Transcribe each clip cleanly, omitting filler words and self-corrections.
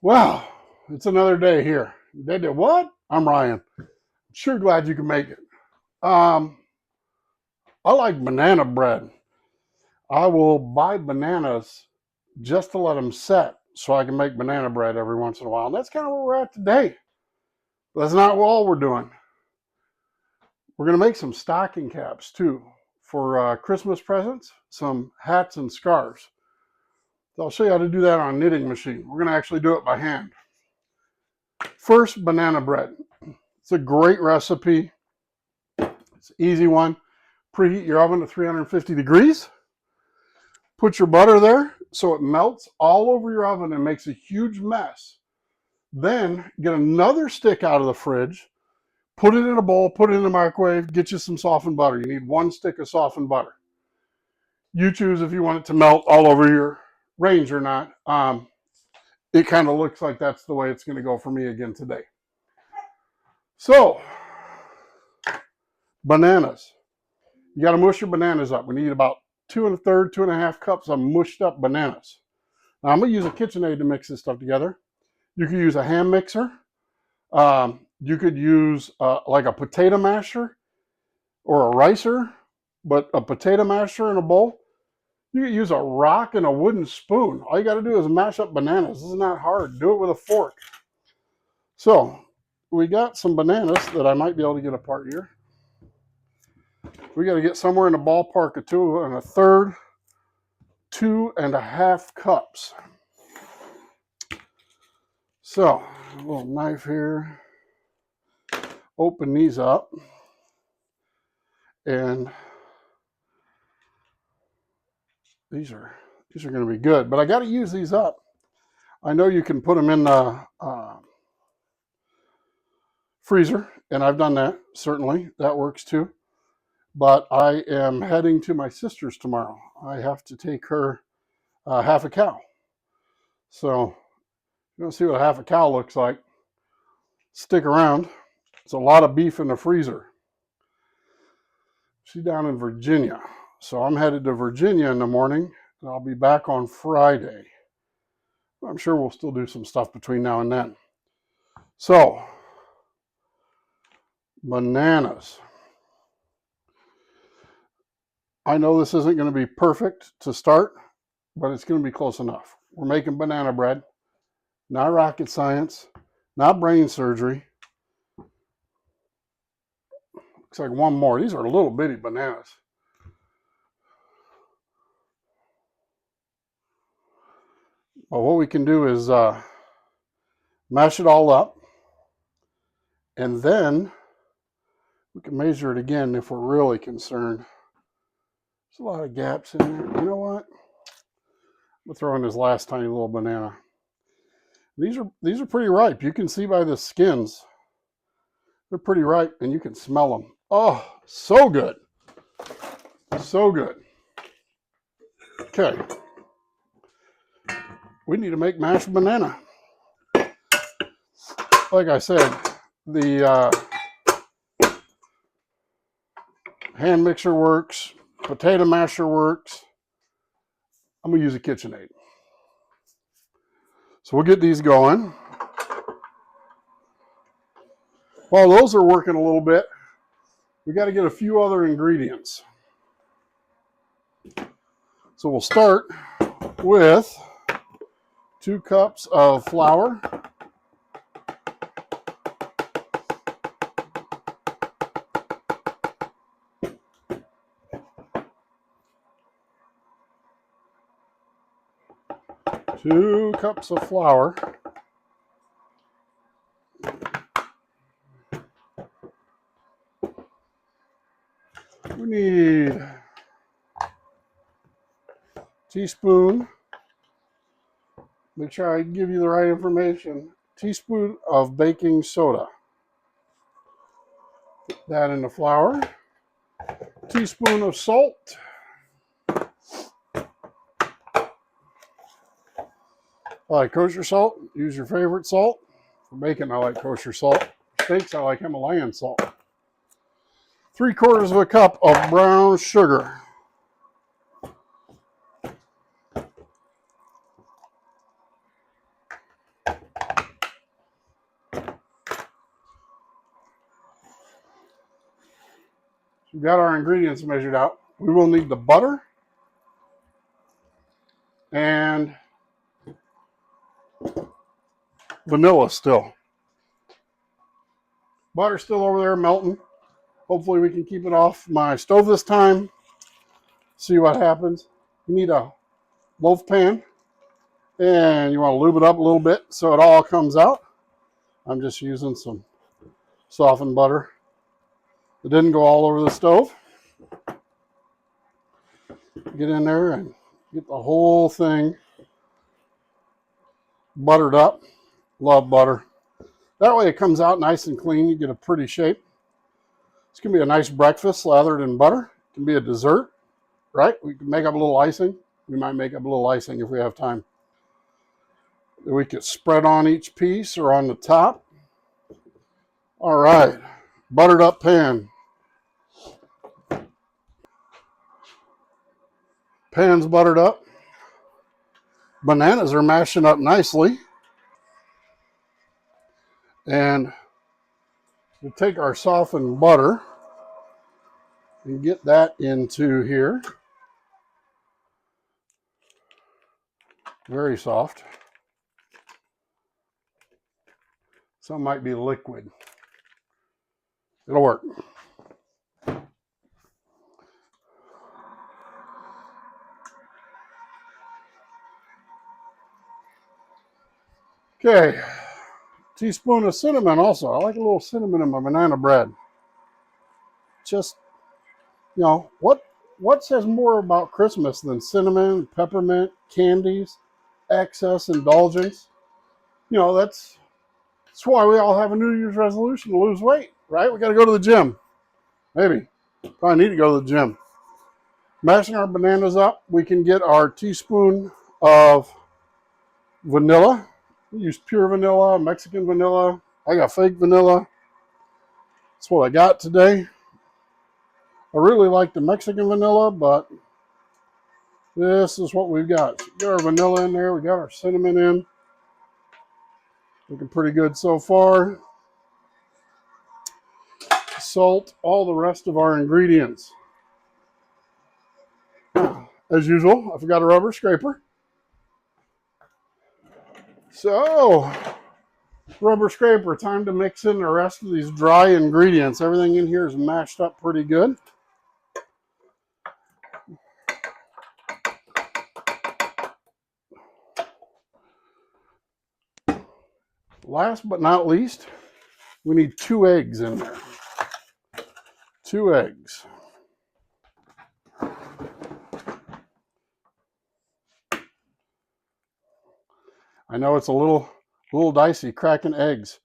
Well, it's another day here. Daddid what? I'm Ryan. Sure glad you can make it. Um, I like banana bread. I will buy bananas just to let them set so I can make banana bread every once in a while. And that's kind of where we're at today. But that's not all we're doing. We're going to make some stocking caps too for Christmas presents, some hats and scarves. So I'll show you how to do that on a knitting machine. We're going to actually do it by hand. First, banana bread. It's a great recipe. It's an easy one. Preheat your oven to 350 degrees. Put your butter there so it melts all over your oven and makes a huge mess. Then get another stick out of the fridge, put it in a bowl, put it in the microwave, get you some softened butter. You need one stick of softened butter. You choose if you want it to melt all over your range or not. It kind of looks like that's the way it's going to go for me again today. So, bananas. You got to mush your bananas up. We need about 2 1/3, 2.5 cups of mushed up bananas. Now, I'm going to use a KitchenAid to mix this stuff together. You could use a hand mixer. You could use like a potato masher or a ricer, but a potato masher in a bowl. You could use a rock and a wooden spoon. All you got to do is mash up bananas. This is not hard. Do it with a fork. So we got some bananas that I might be able to get apart here. We got to get somewhere in the ballpark of 2 1/3, 2.5 cups. So, a little knife here. Open these up. And these are going to be good. But I got to use these up. I know you can put them in the freezer, and I've done that, certainly. That works too. But I am heading to my sister's tomorrow. I have to take her half a cow. So, you're going to see what half a cow looks like. Stick around. It's a lot of beef in the freezer. She's down in Virginia. So I'm headed to Virginia in the morning, and I'll be back on Friday. I'm sure we'll still do some stuff between now and then. So, bananas. I know this isn't going to be perfect to start, but it's going to be close enough. We're making banana bread. Not rocket science, not brain surgery. Looks like one more. These are little bitty bananas. Well, what we can do is mash it all up, and then we can measure it again if we're really concerned. There's a lot of gaps in there. You know what? I'm gonna throw in this last tiny little banana. These are pretty ripe. You can see by the skins. They're pretty ripe, and you can smell them. Oh, so good. So good. Okay. We need to make mashed banana. Like I said, the hand mixer works. Potato masher works. I'm going to use a KitchenAid. So we'll get these going. While those are working a little bit, we got to get a few other ingredients. So we'll start with 2 cups of flour. Two cups of flour. We need a teaspoon. Make sure I give you the right information. Teaspoon of baking soda. Put that in the flour. Teaspoon of salt. I like kosher salt. Use your favorite salt. For bacon, I like kosher salt. For steaks, I like Himalayan salt. 3/4 cup of brown sugar. we've got our ingredients measured out. We will need the butter and vanilla still. Butter's still over there melting. Hopefully we can keep it off my stove this time. See what happens. You need a loaf pan and you want to lube it up a little bit so it all comes out. I'm just using some softened butter. It didn't go all over the stove. Get in there and get the whole thing buttered up. Love butter. That way it comes out nice and clean. You get a pretty shape. It's going to be a nice breakfast slathered in butter. It can be a dessert, right? We can make up a little icing. We might make up a little icing if we have time. We could spread on each piece or on the top. All right, buttered up pan. Pan's buttered up. Bananas are mashing up nicely. And we'll take our softened butter and get that into here. Very soft. Some might be liquid. It'll work. Okay, teaspoon of cinnamon also. I like a little cinnamon in my banana bread. Just, you know, what says more about Christmas than cinnamon, peppermint, candies, excess indulgence? You know, that's why we all have a New Year's resolution to lose weight, right? We got to go to the gym. Maybe. Probably need to go to the gym. Mashing our bananas up, we can get our teaspoon of vanilla. We use pure vanilla, Mexican vanilla. I got fake vanilla. That's what I got today. I really like the Mexican vanilla, but this is what we've got. So we got our vanilla in there. We got our cinnamon in. Looking pretty good so far. Salt, all the rest of our ingredients. As usual, I forgot a rubber scraper. So, rubber scraper, time to mix in the rest of these dry ingredients. Everything in here is mashed up pretty good. Last but not least, we need 2 eggs in there. 2 eggs. I know it's a little dicey cracking eggs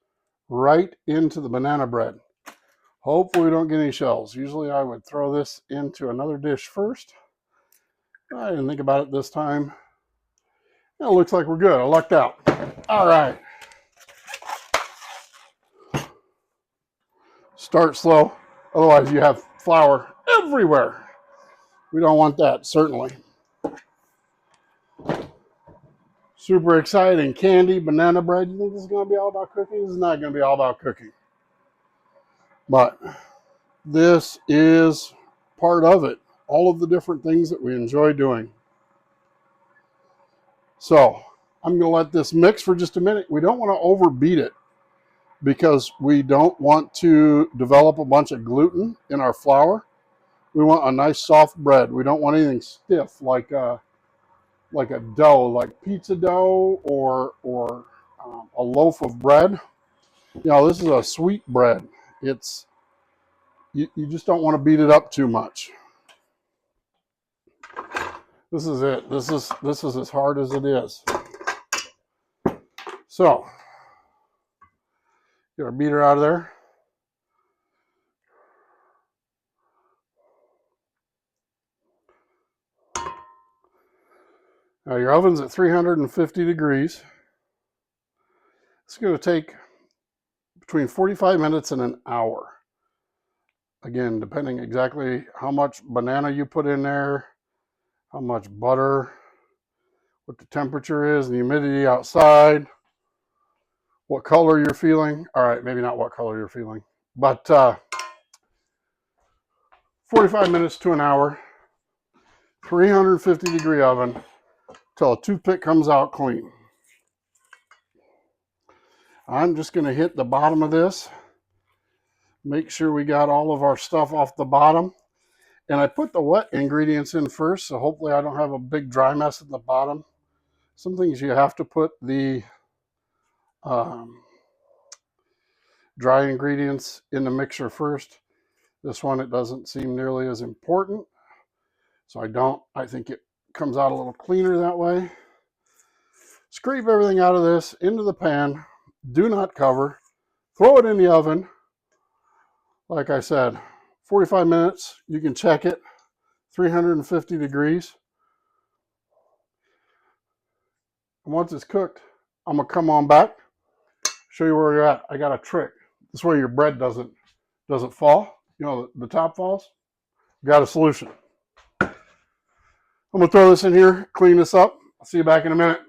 right into the banana bread. Hopefully we don't get any shells. Usually I would throw this into another dish first. I didn't think about it this time. It looks like we're good. I lucked out. All right. Start slow. Otherwise you have flour everywhere. We don't want that, certainly. Super exciting. Candy, banana bread. You think this is going to be all about cooking? This is not going to be all about cooking. But this is part of it. All of the different things that we enjoy doing. So I'm going to let this mix for just a minute. We don't want to overbeat it because we don't want to develop a bunch of gluten in our flour. We want a nice soft bread. We don't want anything stiff like a dough, like pizza dough or a loaf of bread. You know, this is a sweet bread. It's you just don't want to beat it up too much. This is it. This is as hard as it is. So, get our beater out of there. Now your oven's at 350 degrees. It's going to take between 45 minutes and an hour. Again, depending exactly how much banana you put in there, how much butter, what the temperature is, the humidity outside, what color you're feeling. All right, maybe not what color you're feeling, but 45 minutes to an hour, 350-degree oven, till a toothpick comes out clean. I'm just going to hit the bottom of this, make sure we got all of our stuff off the bottom. And I put the wet ingredients in first, so hopefully I don't have a big dry mess at the bottom. Some things you have to put the dry ingredients in the mixer first. This one, it doesn't seem nearly as important. So I think it comes out a little cleaner that way. Scrape everything out of this into the pan. Do not cover. Throw it in the oven. Like I said, 45 minutes. You can check it. 350 degrees. And once it's cooked, I'm going to come on back, show you where you're at. I got a trick. This way your bread doesn't fall. You know, the top falls. Got a solution. I'm going to throw this in here, clean this up. I'll see you back in a minute.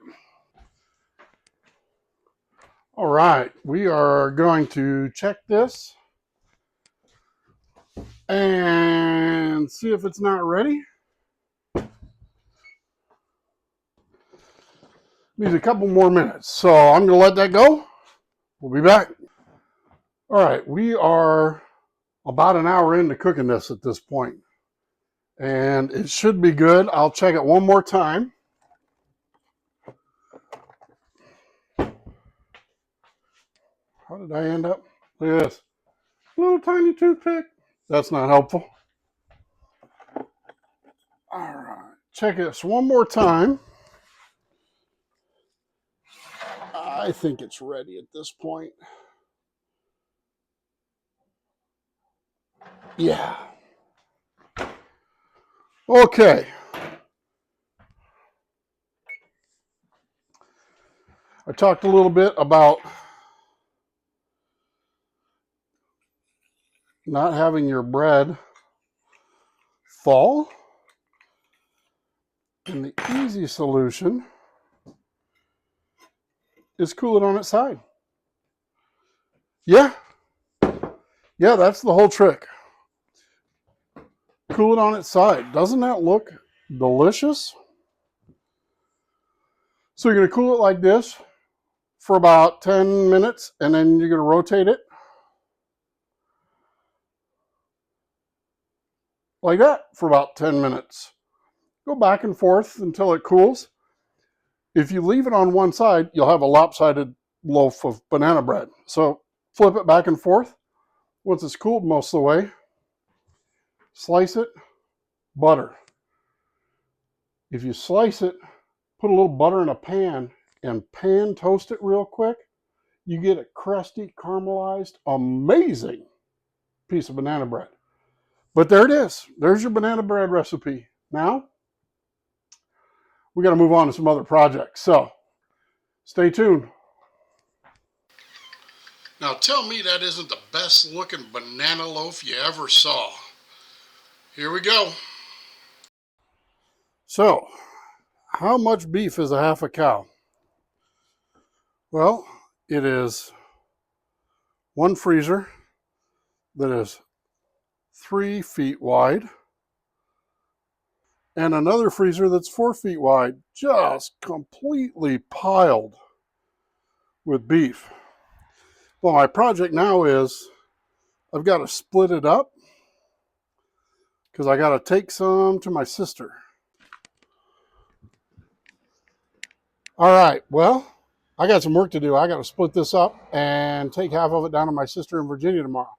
All right, we are going to check this and see if it's not ready. Needs a couple more minutes, so I'm going to let that go. We'll be back. All right, we are about an hour into cooking this at this point, and it should be good. I'll check it one more time. How did I end up? Look at this. Little tiny toothpick. That's not helpful. All right, check this one more time. I think it's ready at this point. Yeah. Okay. I talked a little bit about not having your bread fall. And the easy solution is cool it on its side. Yeah, that's the whole trick. Cool it on its side. Doesn't that look delicious? So you're going to cool it like this for about 10 minutes, and then you're going to rotate it like that for about 10 minutes. Go back and forth until it cools. If you leave it on one side, you'll have a lopsided loaf of banana bread. So flip it back and forth. Once it's cooled most of the way, slice it, butter. If you slice it, put a little butter in a pan and pan toast it real quick, you get a crusty, caramelized, amazing piece of banana bread. But there it is. There's your banana bread recipe. Now, we got to move on to some other projects. So, stay tuned. Now, tell me that isn't the best looking banana loaf you ever saw. Here we go. So, how much beef is a half a cow? Well, it is one freezer that is 3 feet wide and another freezer that's 4 feet wide, just completely piled with beef. Well, my project now is I've got to split it up because I got to take some to my sister. All right, well, I got some work to do. I got to split this up and take half of it down to my sister in Virginia tomorrow.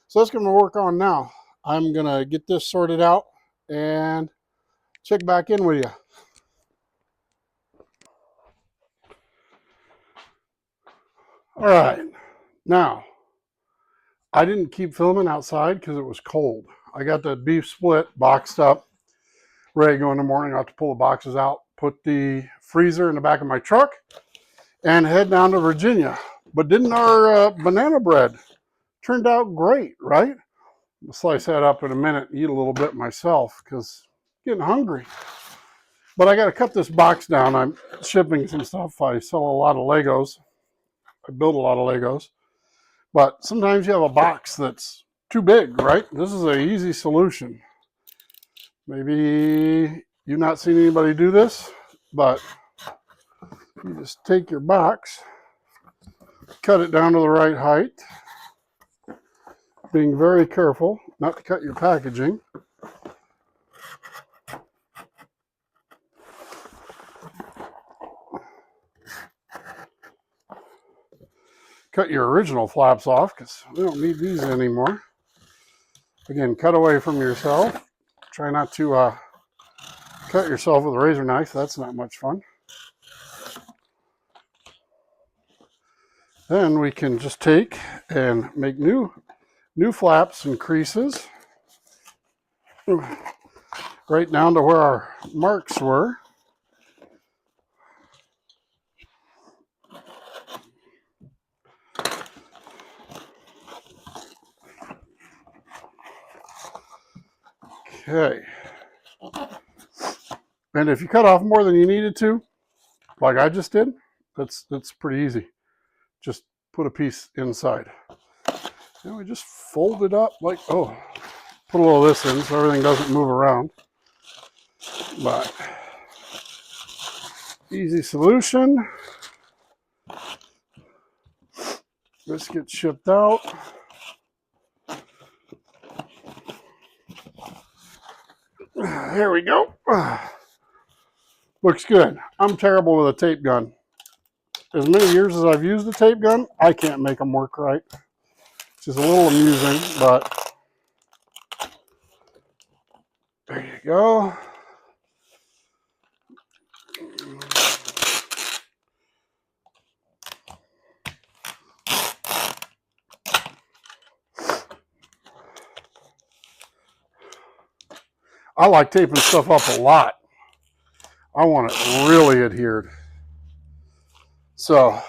So that's going to work on now. I'm going to get this sorted out and check back in with you. All right, now, I didn't keep filming outside because it was cold. I got the beef split, boxed up, ready to go in the morning. I have to pull the boxes out, put the freezer in the back of my truck, and head down to Virginia. But didn't our banana bread turned out great, right? I'll slice that up in a minute and eat a little bit myself because I'm getting hungry. But I got to cut this box down. I'm shipping some stuff. I sell a lot of Legos. I build a lot of Legos. But sometimes you have a box that's too big, right? This is an easy solution. Maybe you've not seen anybody do this, but you just take your box, cut it down to the right height, being very careful not to cut your packaging. Cut your original flaps off because we don't need these anymore. Again, cut away from yourself. Try not to cut yourself with a razor knife. That's not much fun. Then we can just take and make new flaps and creases right down to where our marks were. Okay. And if you cut off more than you needed to, like I just did, that's pretty easy. Just put a piece inside. And we just fold it up like, oh, put a little of this in so everything doesn't move around. But easy solution. This gets shipped out. There we go. Looks good. I'm terrible with a tape gun. As many years as I've used the tape gun, I can't make them work right. It's just a little amusing, but there you go. I like taping stuff up a lot. I want it really adhered. So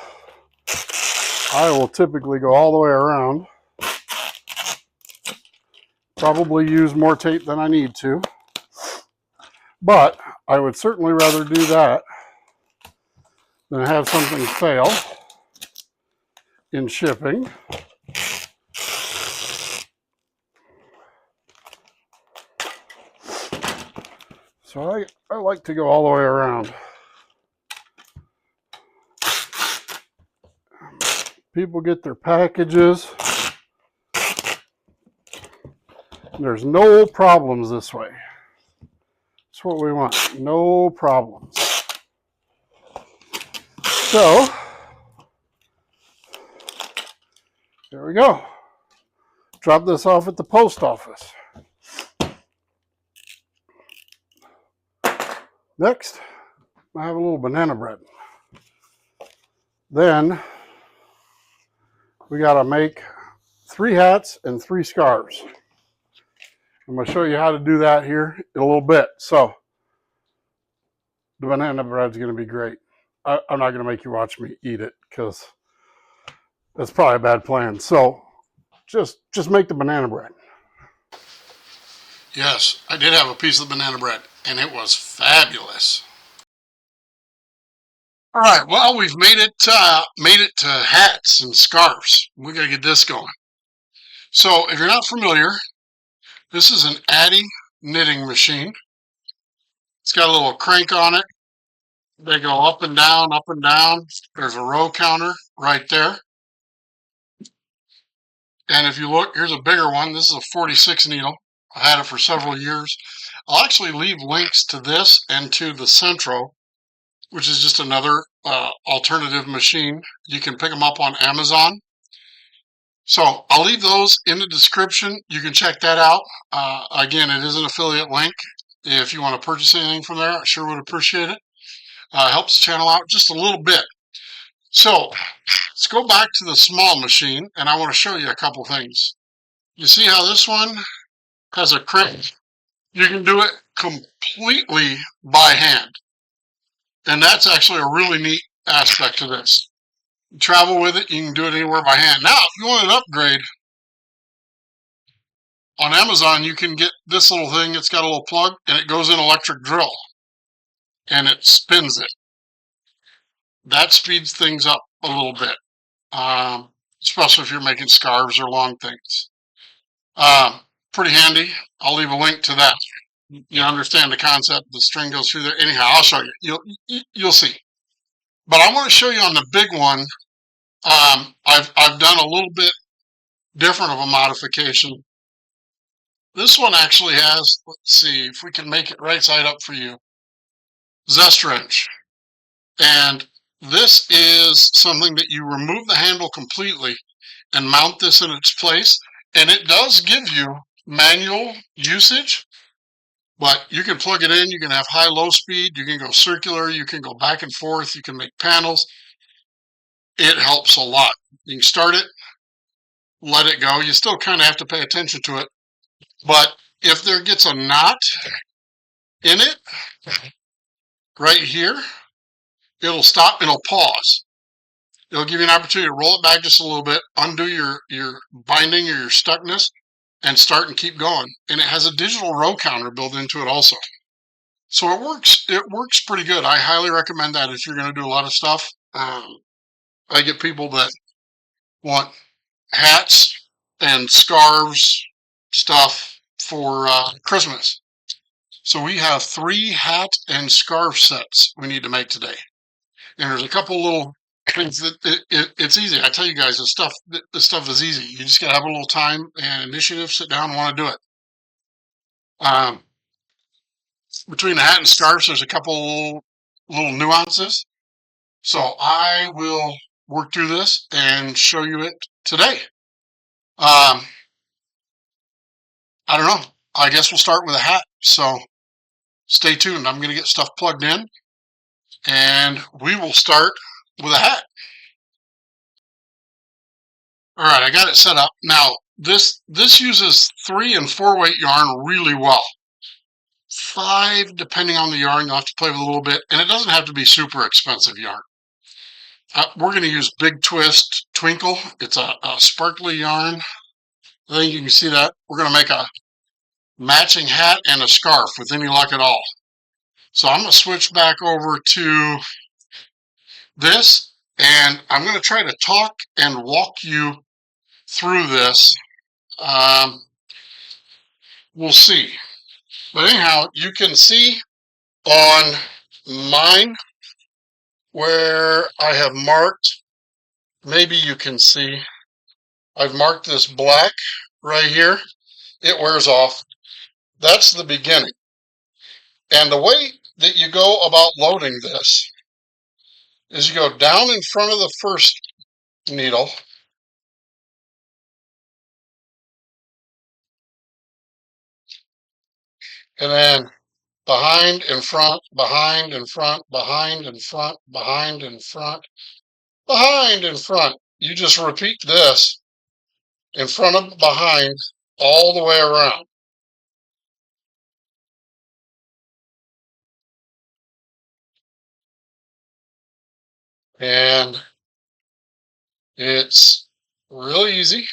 I will typically go all the way around. Probably use more tape than I need to. But I would certainly rather do that than have something fail in shipping. So I like to go all the way around. People get their packages. There's no problems this way. That's what we want. No problems. So, there we go. Drop this off at the post office. Next, I have a little banana bread. Then, we got to make 3 hats and 3 scarves. I'm going to show you how to do that here in a little bit. So, the banana bread's going to be great. I'm not going to make you watch me eat it because that's probably a bad plan. So, just make the banana bread. Yes, I did have a piece of banana bread, and it was fabulous. All right, well, we've made it to hats and scarves. We got to get this going. So, if you're not familiar, this is an Addi knitting machine. It's got a little crank on it. They go up and down, up and down. There's a row counter right there. And if you look, here's a bigger one. This is a 46 needle. I had it for several years. I'll actually leave links to this and to the Centro, which is just another alternative machine. You can pick them up on Amazon. So I'll leave those in the description. You can check that out. Again, it is an affiliate link. If you want to purchase anything from there, I sure would appreciate it. Helps the channel out just a little bit. So let's go back to the small machine, and I want to show you a couple things. You see how this one has a crank? You can do it completely by hand. And that's actually a really neat aspect to this. You travel with it, you can do it anywhere by hand. Now, if you want an upgrade, on Amazon, you can get this little thing. It's got a little plug, and it goes in electric drill, and it spins it. That speeds things up a little bit, especially if you're making scarves or long things. Pretty handy. I'll leave a link to that. You understand the concept. The string goes through there. Anyhow, I'll show you. You'll see. But I want to show you on the big one. I've done a little bit different of a modification. This one actually has, let's see if we can make it right side up for you, zest wrench. And this is something that you remove the handle completely and mount this in its place. And it does give you manual usage, but you can plug it in. You can have high, low speed. You can go circular. You can go back and forth. You can make panels. It helps a lot. You can start it, let it go. You still kind of have to pay attention to it. But if there gets a knot in it right here, it'll stop. It'll pause. It'll give you an opportunity to roll it back just a little bit, undo your binding or your stuckness, and start and keep going. And it has a digital row counter built into it also. So it works pretty good. I highly recommend that if you're going to do a lot of stuff. I get people that want hats and scarves stuff for Christmas. So we have 3 hat and scarf sets we need to make today. And there's a couple little things that it's easy. I tell you guys, this stuff is easy. You just got to have a little time and initiative, sit down and want to do it. Between the hat and scarves, there's a couple little nuances. So I will work through this and show you it today. I don't know. I guess we'll start with a hat. So stay tuned. I'm going to get stuff plugged in and we will start with a hat. All right, I got it set up. Now, this uses 3 and 4 weight yarn really well. 5, depending on the yarn, you'll have to play with a little bit, and it doesn't have to be super expensive yarn. We're going to use Big Twist Twinkle. It's a sparkly yarn. I think you can see that. We're going to make a matching hat and a scarf with any luck at all. So I'm going to switch back over to this, and I'm going to try to talk and walk you through this. We'll see. But anyhow, you can see on mine where I have marked, maybe you can see, I've marked this black right here. It wears off. That's the beginning. And the way that you go about loading this is you go down in front of the first needle, and then behind, in front, behind, in front, behind, in front, behind, in front, behind, in front. You just repeat this in front of, behind, all the way around. And it's really easy.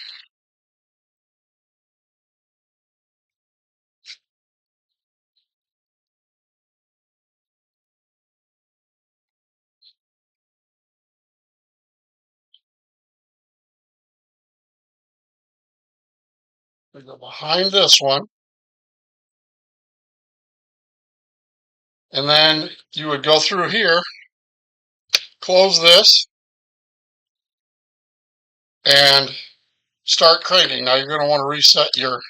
We go behind this one, and then you would go through here, close this, and start crating. Now you're going to want to reset your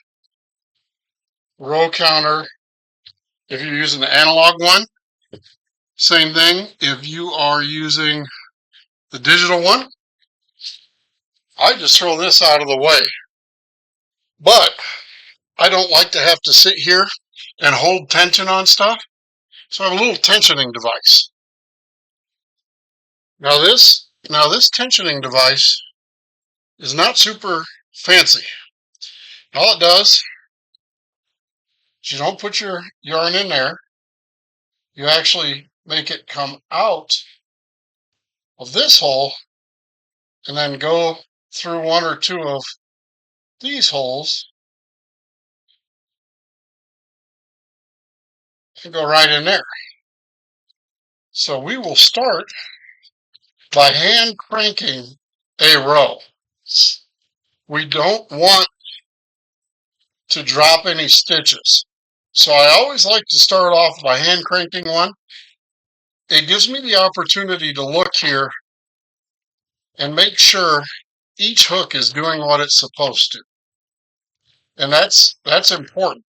row counter if you're using the analog one. Same thing if you are using the digital one. I just throw this out of the way. But I don't like to have to sit here and hold tension on stuff. So I have a little tensioning device. Now this tensioning device is not super fancy. All it does is you don't put your yarn in there. You actually make it come out of this hole and then go through 1 or 2 of these holes and go right in there. So we will start by hand cranking a row. We don't want to drop any stitches. So I always like to start off by hand cranking one. It gives me the opportunity to look here and make sure each hook is doing what it's supposed to. And that's important.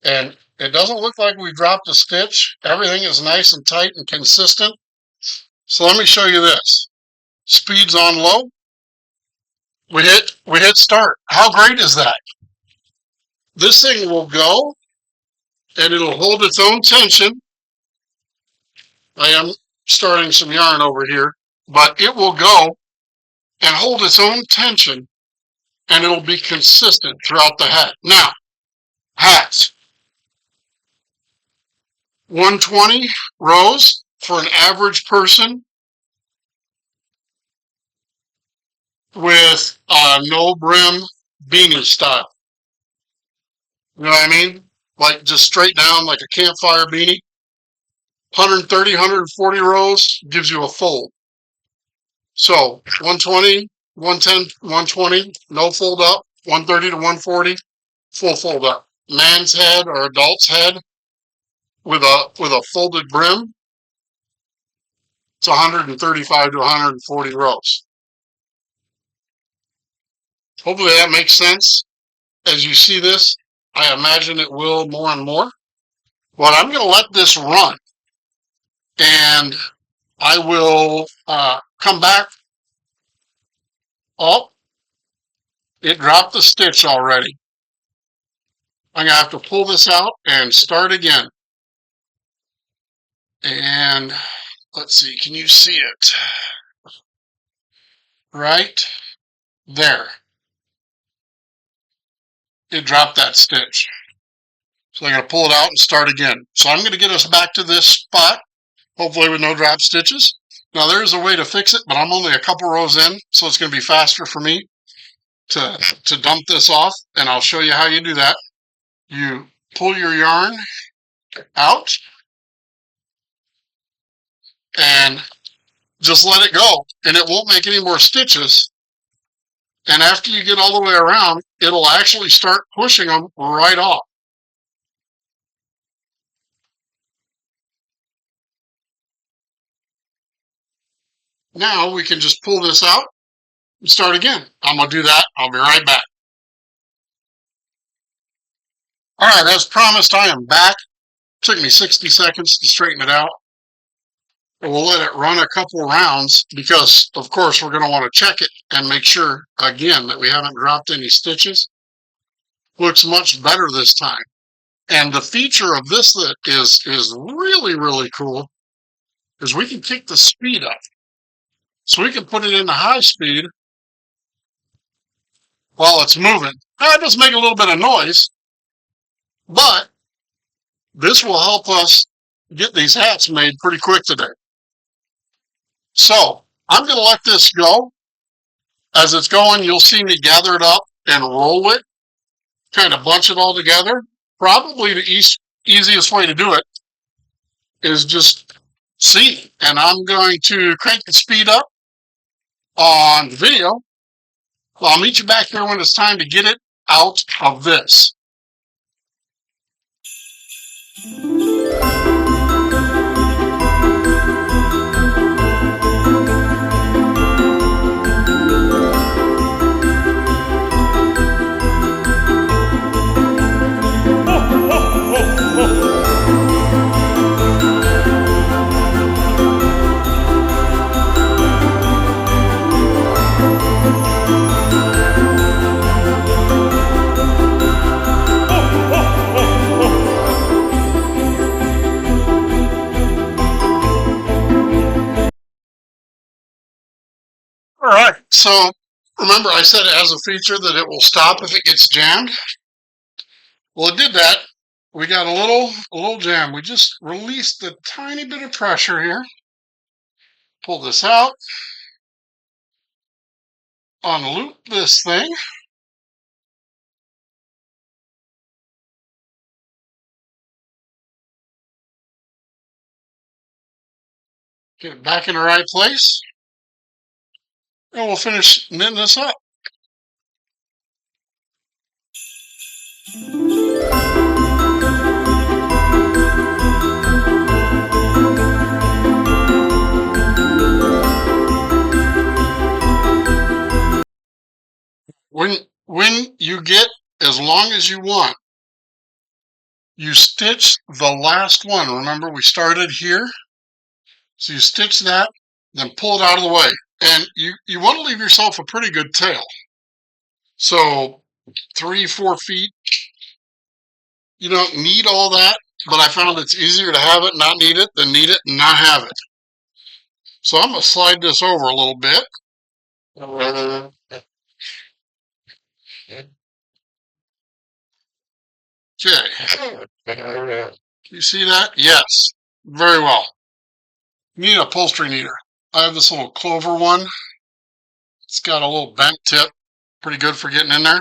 And it doesn't look like we dropped a stitch. Everything is nice and tight and consistent. So let me show you this. Speed's on low. We hit start. How great is that? This thing will go and it'll hold its own tension. I am starting some yarn over here, but it will go and hold its own tension and it'll be consistent throughout the hat. Now, hats. 120 rows for an average person with a no brim beanie style. You know what I mean? Like just straight down like a campfire beanie. 130, 140 rows gives you a fold. So 120, 110, 120, no fold up. 130 to 140, full fold up. Man's head or adult's head with a folded brim, it's 135 to 140 rows. Hopefully that makes sense. As you see this, I imagine it will more and more. But I'm going to let this run, and I will come back. Oh, it dropped the stitch already. I'm going to have to pull this out and start again. And let's see, can you see it? Right there. It dropped that stitch. So I'm going to pull it out and start again. So I'm going to get us back to this spot, hopefully with no drop stitches. Now there is a way to fix it, but I'm only a couple rows in, so it's going to be faster for me to dump this off, and I'll show you how you do that. You pull your yarn out and just let it go, and it won't make any more stitches. And after you get all the way around, it'll actually start pushing them right off. Now we can just pull this out and start again. I'm going to do that. I'll be right back. All right, as promised, I am back. It took me 60 seconds to straighten it out. We'll let it run a couple rounds because, of course, we're going to want to check it and make sure, again, that we haven't dropped any stitches. Looks much better this time. And the feature of this that is really, really cool is we can kick the speed up. So we can put it into high speed while it's moving. Now, it does make a little bit of noise, but this will help us get these hats made pretty quick today. So I'm going to let this go. As it's going, you'll see me gather it up and roll it, kind of bunch it all together. Probably the easiest way to do it is just see. And I'm going to crank the speed up on the video. I'll meet you back here when it's time to get it out of this. All right, so remember I said it has a feature that it will stop if it gets jammed. Well, it did that. We got a little jam. We just released a tiny bit of pressure here. Pull this out. Unloop this thing. Get it back in the right place. And we'll finish knitting this up. When you get as long as you want, you stitch the last one. Remember, we started here. So you stitch that, then pull it out of the way. And you want to leave yourself a pretty good tail. So 3-4 feet. You don't need all that, but I found it's easier to have it, not need it, than need it and not have it. So I'm going to slide this over a little bit. Okay. You see that? Yes. Very well. You need a upholstery needle. I have this little clover one. It's got a little bent tip. Pretty good for getting in there.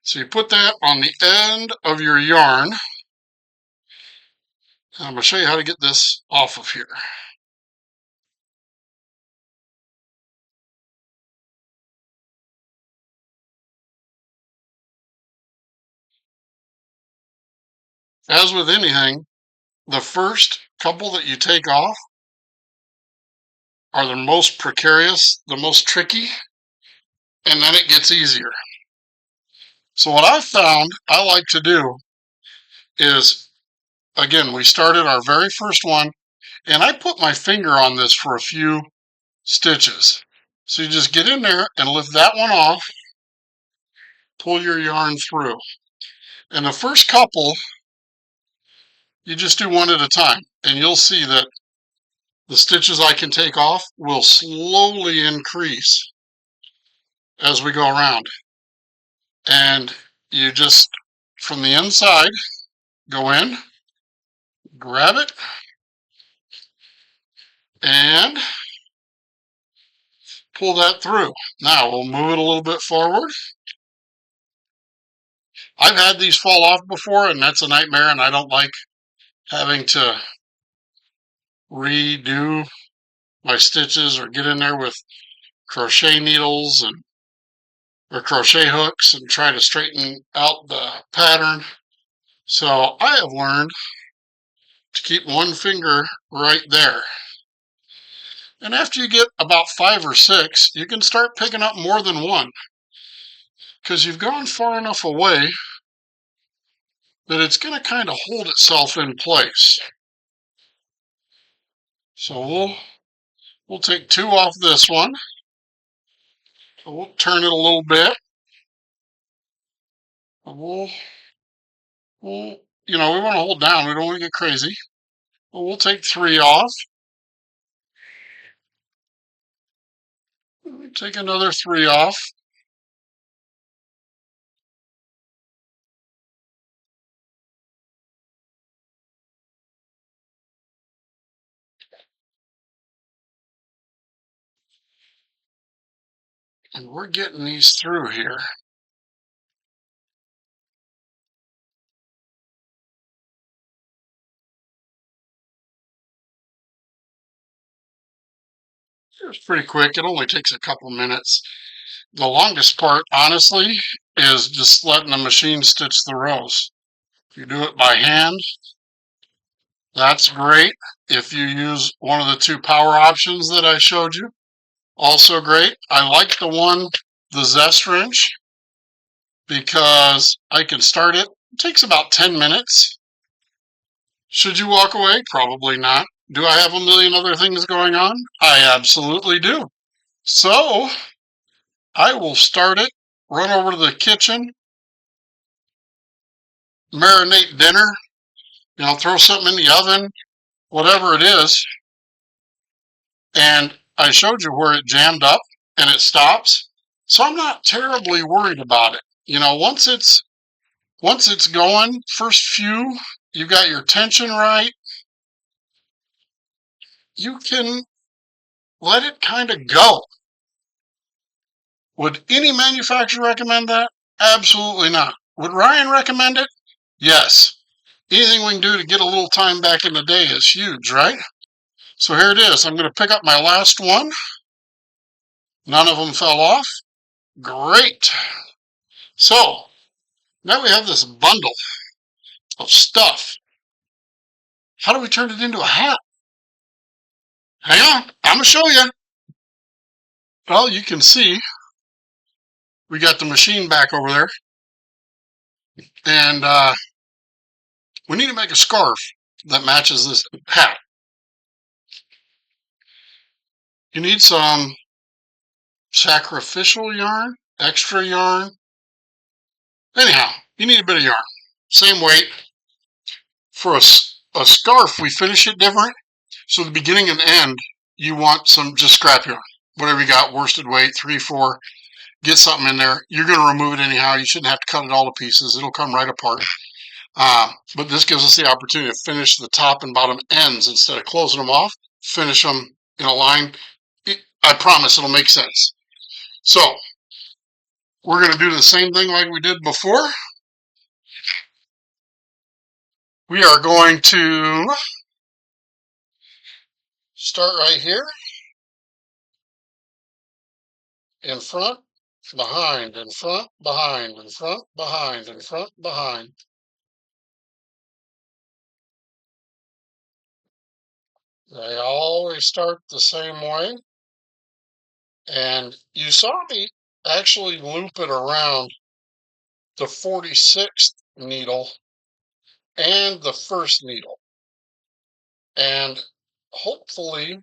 So you put that on the end of your yarn. I'm going to show you how to get this off of here. As with anything, the first couple that you take off are the most precarious, the most tricky, and then it gets easier. So what I've found I like to do is, again, we started our very first one, and I put my finger on this for a few stitches. So you just get in there and lift that one off, pull your yarn through. And the first couple, you just do one at a time, and you'll see that the stitches I can take off will slowly increase as we go around. And you just, from the inside, go in, grab it, and pull that through. Now we'll move it a little bit forward. I've had these fall off before, and that's a nightmare, and I don't like having to redo my stitches or get in there with crochet needles or crochet hooks and try to straighten out the pattern. So I have learned to keep one finger right there. And after you get about 5 or 6, you can start picking up more than one, because you've gone far enough away that it's going to kind of hold itself in place. So we'll take 2 off this one. So we'll turn it a little bit. We'll we want to hold down. We don't want to get crazy. But we'll take 3 off. Take another 3 off. And we're getting these through here. It's pretty quick. It only takes a couple minutes. The longest part, honestly, is just letting the machine stitch the rows. If you do it by hand, that's great. If you use one of the 2 power options that I showed you, also great. I like the Zest wrench, because I can start it. It takes about 10 minutes. Should you walk away? Probably not. Do I have a million other things going on? I absolutely do. So I will start it, run over to the kitchen, marinate dinner, throw something in the oven, whatever it is. And I showed you where it jammed up and it stops. So I'm not terribly worried about it. Once it's going, first few, you got your tension right, you can let it kind of go. Would any manufacturer recommend that? Absolutely not. Would Ryan recommend it? Yes. Anything we can do to get a little time back in the day is huge, right? So here it is. I'm going to pick up my last one. None of them fell off. Great. So Now we have this bundle of stuff. How do we turn it into a hat? Hang on, I'm gonna show you. Well, you can see we got the machine back over there, and we need to make a scarf that matches this hat. You need some sacrificial yarn, extra yarn. Anyhow, you need a bit of yarn. Same weight. For a scarf, we finish it different. So the beginning and end, you want some just scrap yarn. Whatever you got, worsted weight, 3, 4, get something in there. You're going to remove it anyhow. You shouldn't have to cut it all to pieces. It'll come right apart. But this gives us the opportunity to finish the top and bottom ends instead of closing them off. Finish them in a line. I promise it'll make sense. So we're going to do the same thing like we did before. We are going to start right here. In front, behind, in front, behind, in front, behind, in front, behind. They always start the same way. And you saw me actually loop it around the 46th needle and the first needle. And hopefully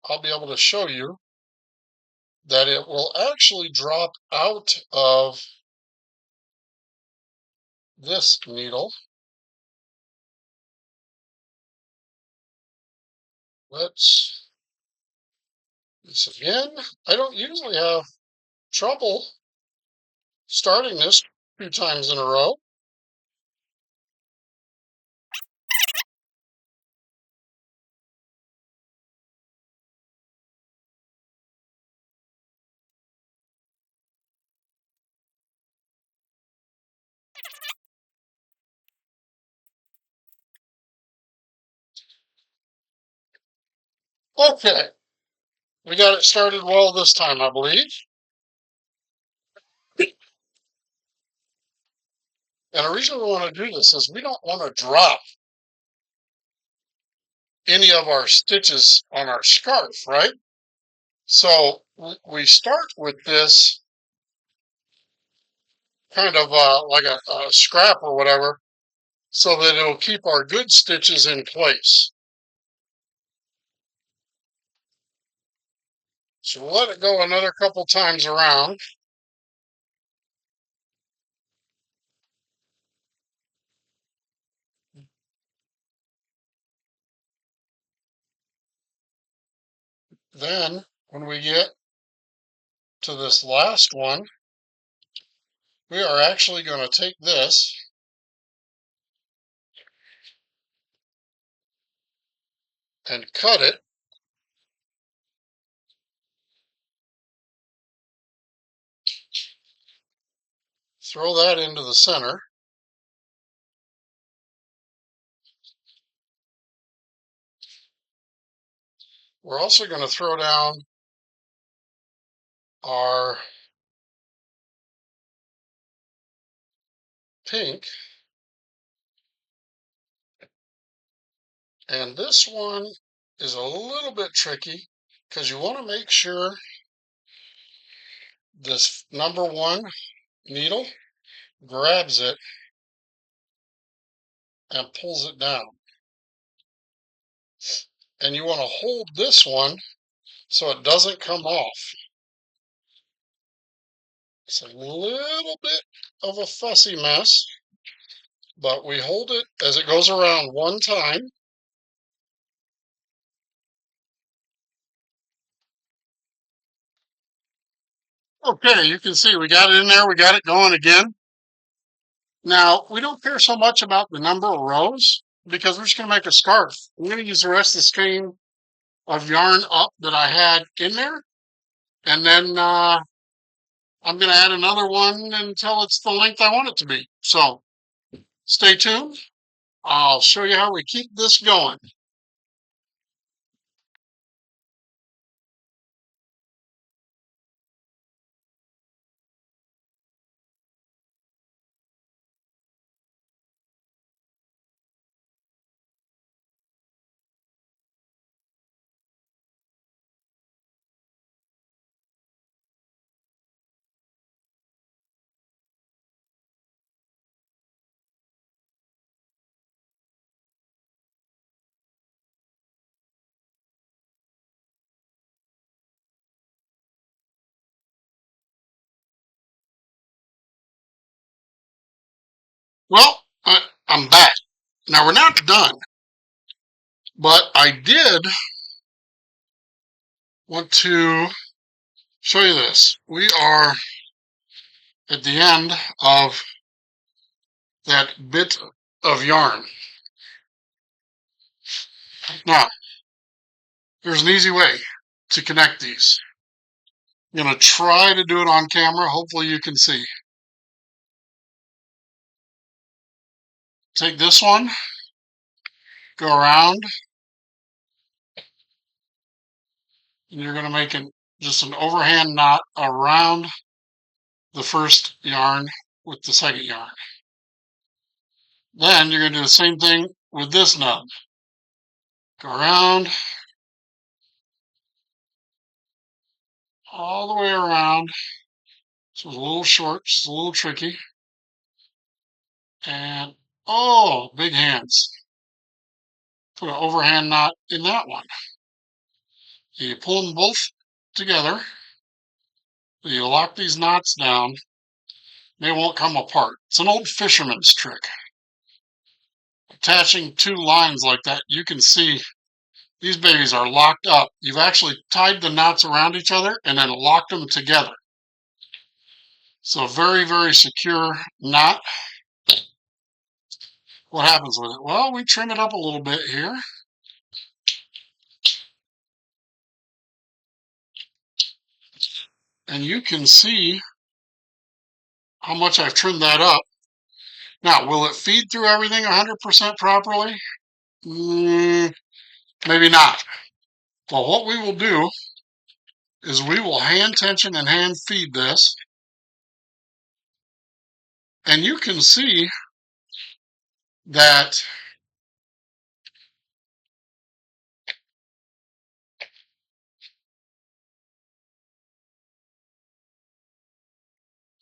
I'll be able to show you that it will actually drop out of this needle. Let's do this again. I don't usually have trouble starting this 2 times in a row. Okay, we got it started well this time, I believe. And the reason we want to do this is we don't want to drop any of our stitches on our scarf, right? So we start with this kind of like a scrap or whatever, so that it'll keep our good stitches in place. So we'll let it go another couple times around. Then when we get to this last one, we are actually going to take this and cut it. Throw that into the center. We're also going to throw down our pink. And this one is a little bit tricky because you want to make sure this number 1 needle grabs it and pulls it down. And you want to hold this one so it doesn't come off. It's a little bit of a fussy mess, but we hold it as it goes around one time. Okay, you can see we got it in there. We got it going again. Now, we don't care so much about the number of rows because we're just going to make a scarf. I'm going to use the rest of the stream of yarn up that I had in there. And then I'm going to add another one until it's the length I want it to be. So stay tuned. I'll show you how we keep this going. Well, I'm back. Now we're not done, but I did want to show you this. We are at the end of that bit of yarn. Now, there's an easy way to connect these. I'm going to try to do it on camera. Hopefully you can see. Take this one, go around, and you're going to make just an overhand knot around the first yarn with the second yarn. Then you're going to do the same thing with this nub. Go around, all the way around. So it's a little short, just a little tricky. And, oh, big hands. Put an overhand knot in that one. You pull them both together. You lock these knots down. They won't come apart. It's an old fisherman's trick. Attaching two lines like that, you can see these babies are locked up. You've actually tied the knots around each other and then locked them together. So very, very secure knot. What happens with it? Well, we trim it up a little bit here. And you can see how much I've trimmed that up. Now, will it feed through everything 100% properly? Maybe not. Well, what we will do is we will hand tension and hand feed this. And you can see that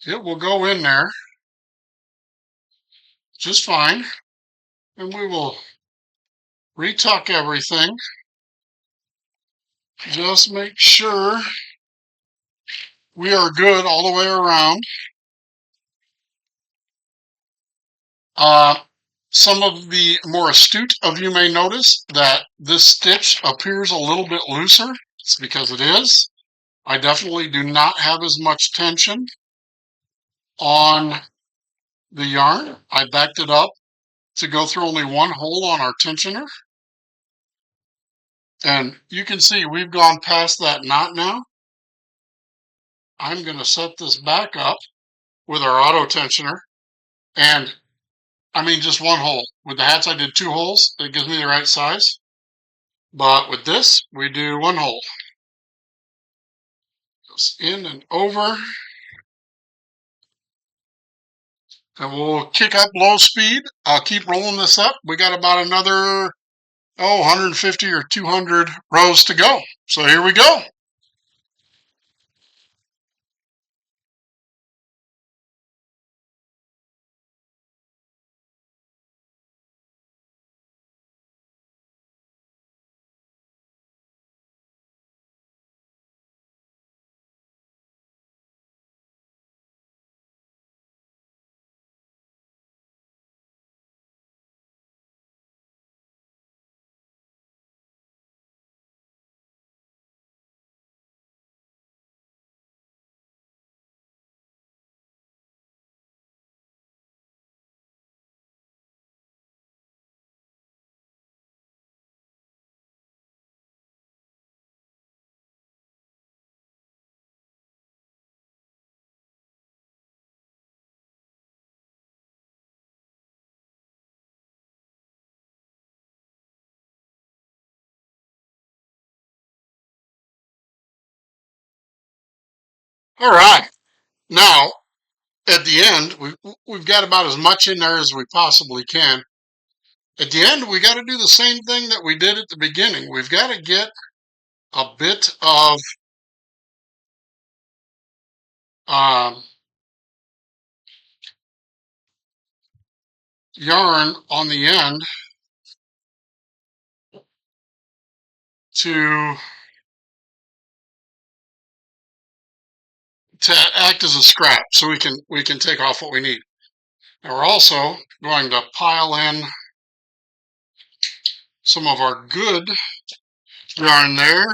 it will go in there just fine. And we will retuck everything. Just make sure we are good all the way around. Some of the more astute of you may notice that this stitch appears a little bit looser. It's because it is. I definitely do not have as much tension on the yarn. I backed it up to go through only one hole on our tensioner. And you can see we've gone past that knot now. I'm going to set this back up with our auto tensioner. And I mean just one hole. With the hats I did two holes. It gives me the right size. But with this, we do one hole. Goes in and over. And we'll kick up low speed. I'll keep rolling this up. We got about another, 150 or 200 rows to go. So here we go. All right. Now, at the end, we've got about as much in there as we possibly can. At the end, we got to do the same thing that we did at the beginning. We've got to get a bit of yarn on the end to act as a scrap, so we can take off what we need. Now we're also going to pile in some of our good yarn there,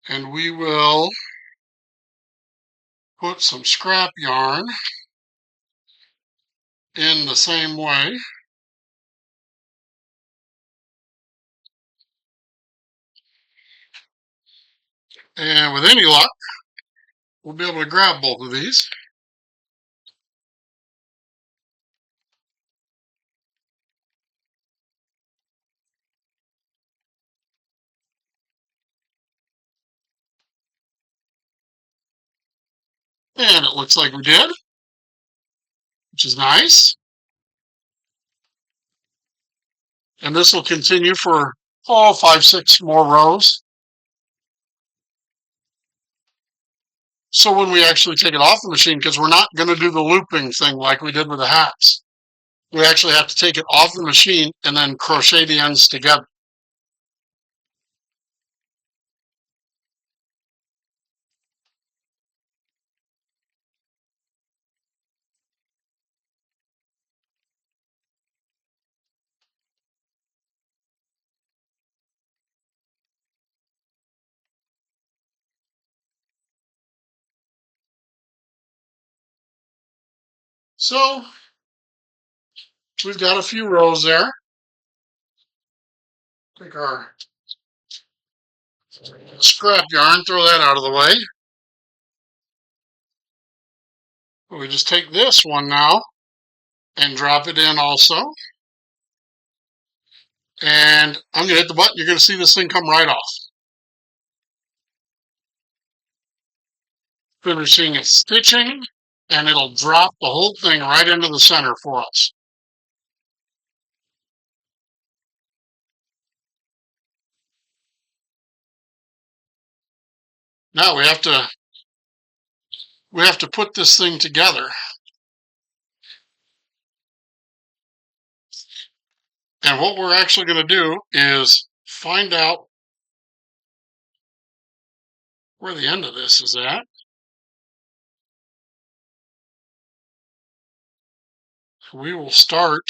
and we will put some scrap yarn in the same way. And with any luck, we'll be able to grab both of these. And it looks like we did, which is nice. And this will continue for, 5, 6 more rows. So when we actually take it off the machine, because we're not going to do the looping thing like we did with the hats, we actually have to take it off the machine and then crochet the ends together. So we've got a few rows there. Take our scrap yarn, throw that out of the way. We just take this one now and drop it in also. And I'm going to hit the button. You're going to see this thing come right off. Finishing its stitching, and it'll drop the whole thing right into the center for us. Now we have to put this thing together. And what we're actually going to do is find out where the end of this is at. We will start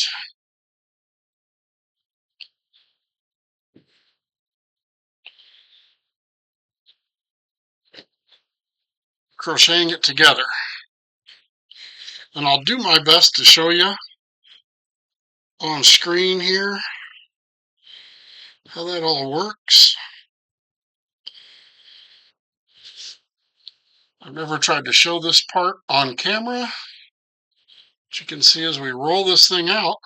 crocheting it together. And I'll do my best to show you on screen here how that all works. I've never tried to show this part on camera. But you can see as we roll this thing out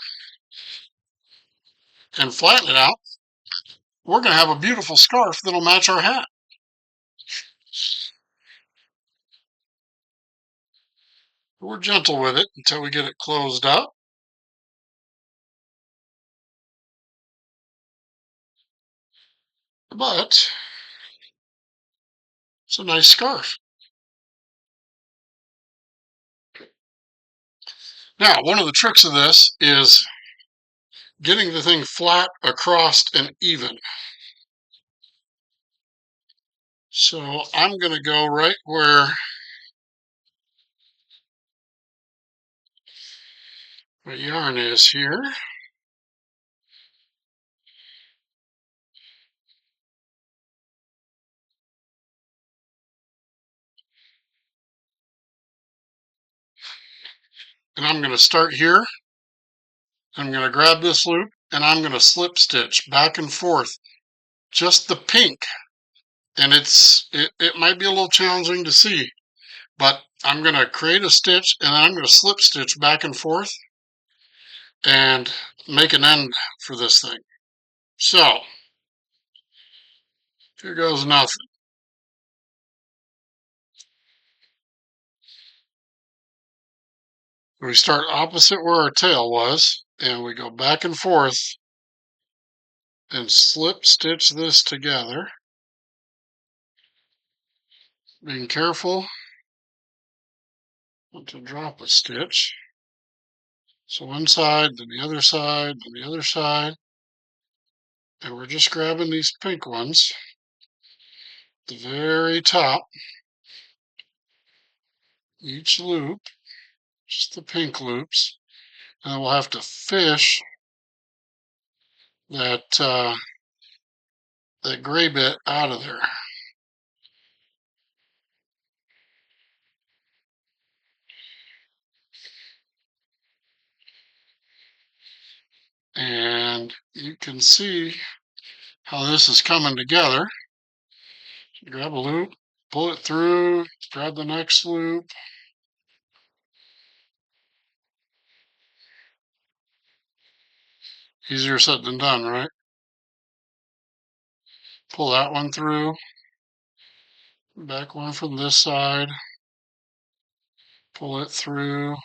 and flatten it out, we're going to have a beautiful scarf that'll match our hat. We're gentle with it until we get it closed up. But it's a nice scarf. Now, one of the tricks of this is getting the thing flat across and even. So I'm going to go right where my yarn is here. And I'm going to start here. I'm going to grab this loop and I'm going to slip stitch back and forth, just the pink. And it might be a little challenging to see, but I'm going to create a stitch and then I'm going to slip stitch back and forth and make an end for this thing. So here goes nothing. We start opposite where our tail was and we go back and forth and slip stitch this together, being careful not to drop a stitch. So one side, then the other side, then the other side, and we're just grabbing these pink ones at the very top, each loop, just the pink loops, and we'll have to fish that that gray bit out of there. And you can see how this is coming together. Grab a loop, pull it through, grab the next loop. Easier said than done, right? Pull that one through. Back one from this side. Pull it through.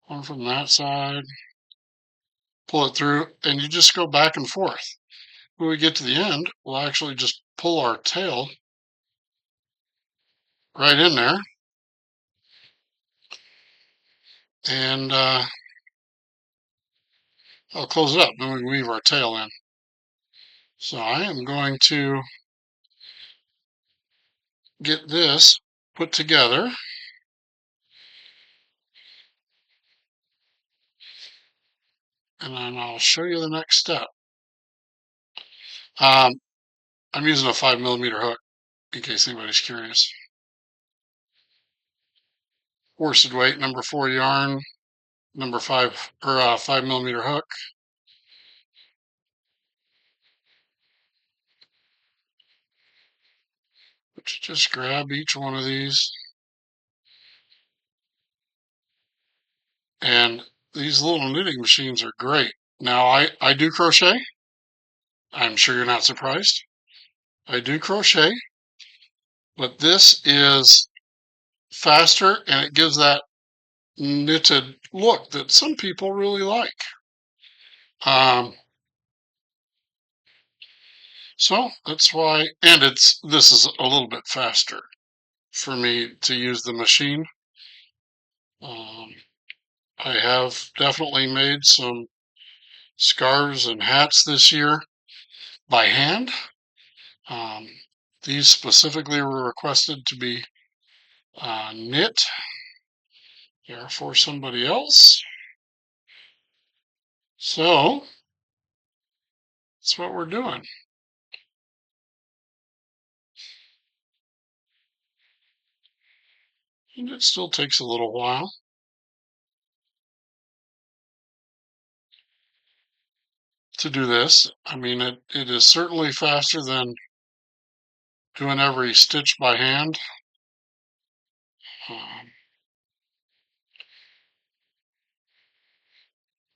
One from that side. Pull it through, and you just go back and forth. When we get to the end, we'll actually just pull our tail right in there, and I'll close it up, then we can weave our tail in. So I am going to get this put together, and then I'll show you the next step. I'm using a 5mm hook, in case anybody's curious. Worsted weight, number 4 yarn, number 5 or 5mm hook. But you just grab each one of these, and these little knitting machines are great. Now I do crochet. I'm sure you're not surprised. I do crochet, but this is faster and it gives that knitted look that some people really like. So that's why, and this is a little bit faster for me to use the machine. I have definitely made some scarves and hats this year by hand. These specifically were requested to be knit. They're for somebody else. So that's what we're doing. And it still takes a little while to do this. I mean, it is certainly faster than doing every stitch by hand. Um,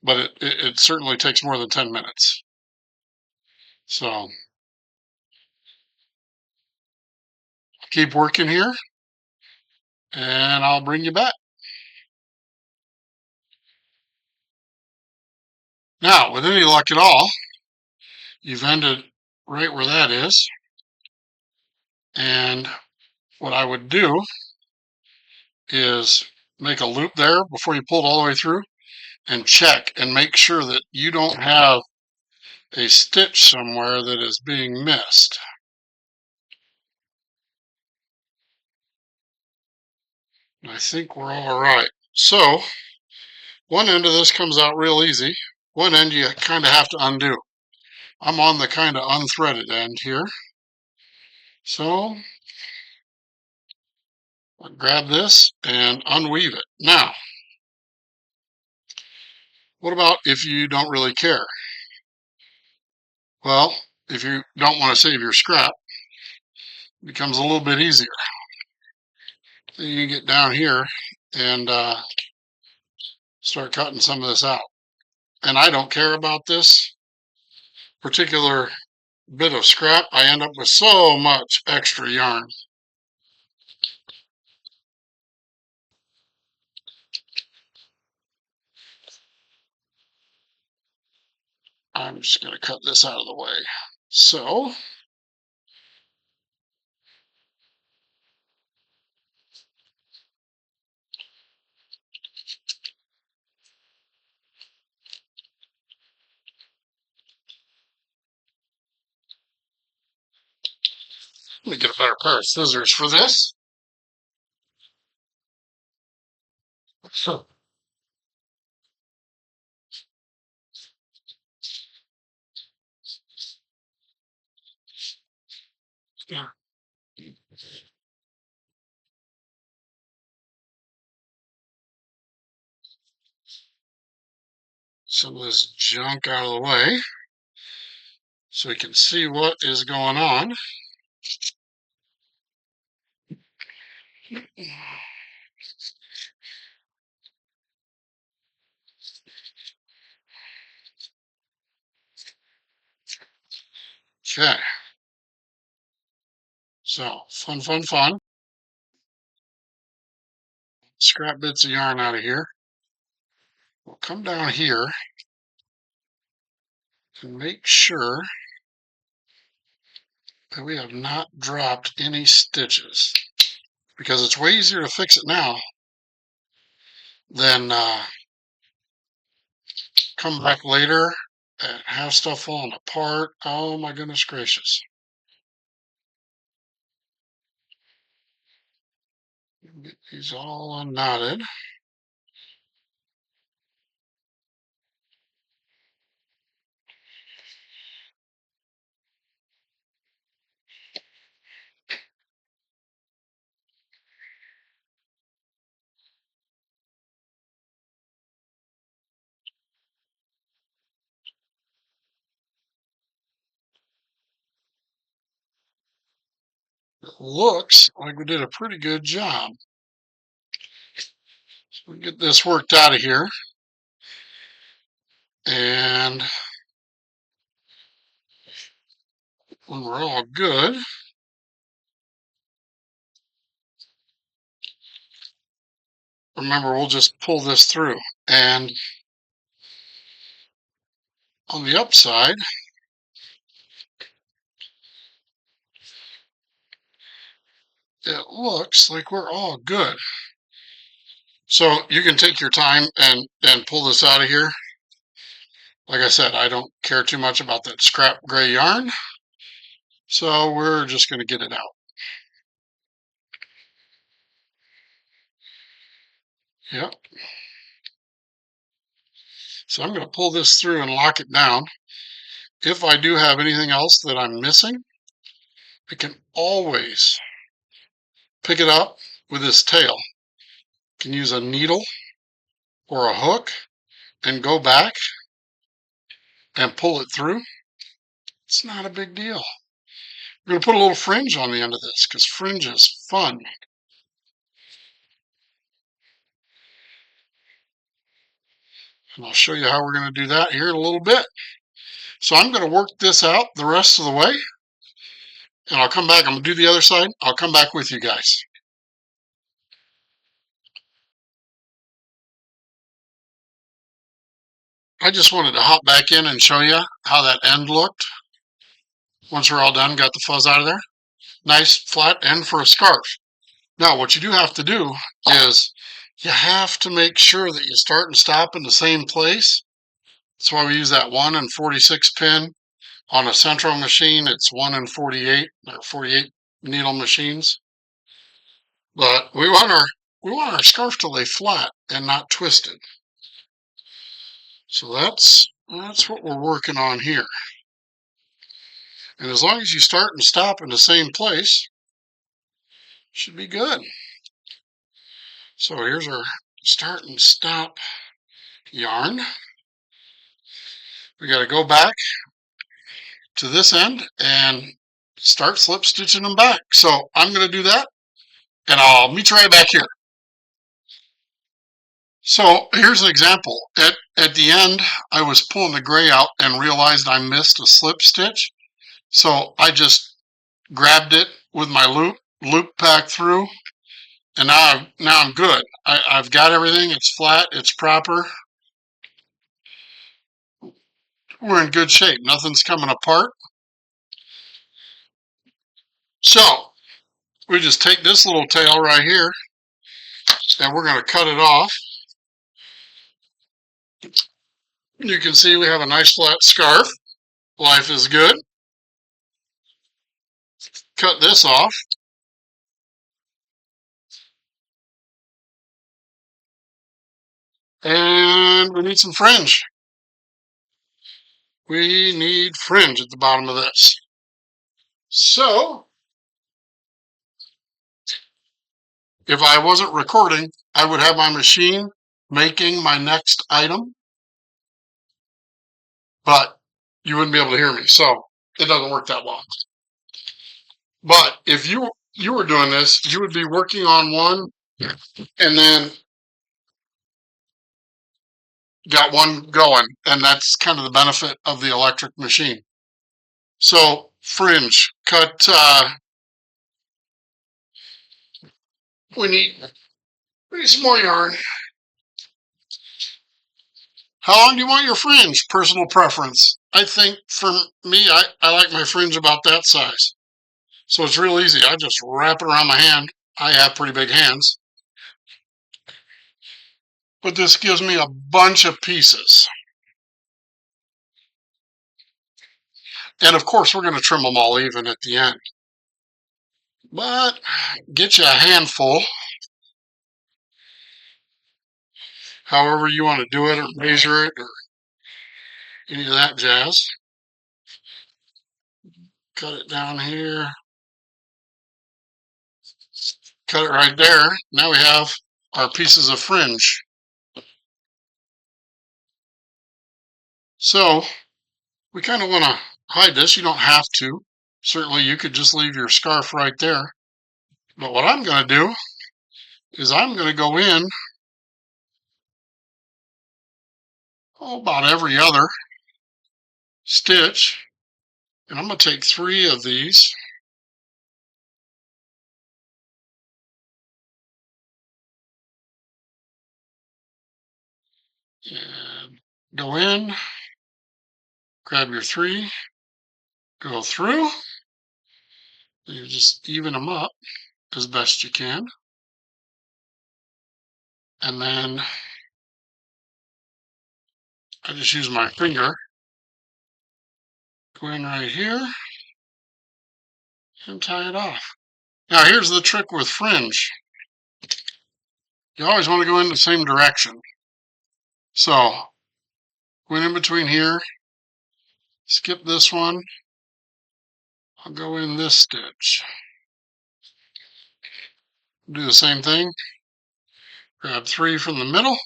but it certainly takes more than 10 minutes. So keep working here, and I'll bring you back. Now, with any luck at all, you've ended right where that is. And what I would do is make a loop there before you pull it all the way through and check and make sure that you don't have a stitch somewhere that is being missed. I think we're all right. So one end of this comes out real easy. One end you kind of have to undo. I'm on the kind of unthreaded end here. So I'll grab this and unweave it. Now, what about if you don't really care? Well, if you don't want to save your scrap, it becomes a little bit easier. Then you can get down here and start cutting some of this out. And I don't care about this particular bit of scrap. I end up with so much extra yarn. I'm just going to cut this out of the way. So let me get a better pair of scissors for this. So, yeah. Some of this junk out of the way so we can see what is going on. Okay. So, fun. Scrap bits of yarn out of here. We'll come down here and make sure that we have not dropped any stitches, because it's way easier to fix it now than come back later and have stuff falling apart. Oh my goodness gracious. Get these all unknotted. It looks like we did a pretty good job. So we get this worked out of here. And when we're all good, remember, we'll just pull this through. And on the upside, it looks like we're all good. So you can take your time and pull this out of here. Like I said, I don't care too much about that scrap gray yarn. So we're just going to get it out. Yep. So I'm going to pull this through and lock it down. If I do have anything else that I'm missing, I can always pick it up with this tail. I can use a needle or a hook and go back and pull it through. It's not a big deal. We're going to put a little fringe on the end of this because fringe is fun. And I'll show you how we're going to do that here in a little bit. So I'm going to work this out the rest of the way, and I'll come back. I'm going to do the other side. I'll come back with you guys. I just wanted to hop back in and show you how that end looked. Once we're all done, got the fuzz out of there. Nice flat end for a scarf. Now, what you do have to do is you have to make sure that you start and stop in the same place. That's why we use that 1 and 46 pin. On a central machine, it's 1 and 48, or 48 needle machines. But we want our scarf to lay flat and not twisted. So that's what we're working on here. And as long as you start and stop in the same place, should be good. So here's our start and stop yarn. We got to go back to this end and start slip stitching them back. So I'm going to do that, and I'll meet you right back here. So here's an example. At the end, I was pulling the gray out and realized I missed a slip stitch. So I just grabbed it with my loop back through, and now I'm good. I've got everything. It's flat. It's proper. We're in good shape. Nothing's coming apart. So we just take this little tail right here, and we're going to cut it off. You can see we have a nice flat scarf. Life is good. Cut this off. And we need some fringe. We need fringe at the bottom of this. So, if I wasn't recording, I would have my machine making my next item, but you wouldn't be able to hear me, so it doesn't work that well. But if you were doing this, you would be working on one and then got one going, and that's kind of the benefit of the electric machine. So fringe, cut, we need some more yarn. How long do you want your fringe? Personal preference. I think for me, I like my fringe about that size. So it's real easy. I just wrap it around my hand. I have pretty big hands. But this gives me a bunch of pieces. And of course, we're going to trim them all even at the end. But get you a handful. However you want to do it, or measure it, or any of that jazz. Cut it down here. Cut it right there. Now we have our pieces of fringe. So we kind of want to hide this. You don't have to. Certainly you could just leave your scarf right there. But what I'm going to do is I'm going to go in about every other stitch. And I'm going to take 3 of these. And go in, grab your 3, go through. You just even them up as best you can. And then I just use my finger. Go in right here and tie it off. Now here's the trick with fringe. You always want to go in the same direction. So go in between here, skip this one. I'll go in this stitch. Do the same thing. Grab 3 from the middle.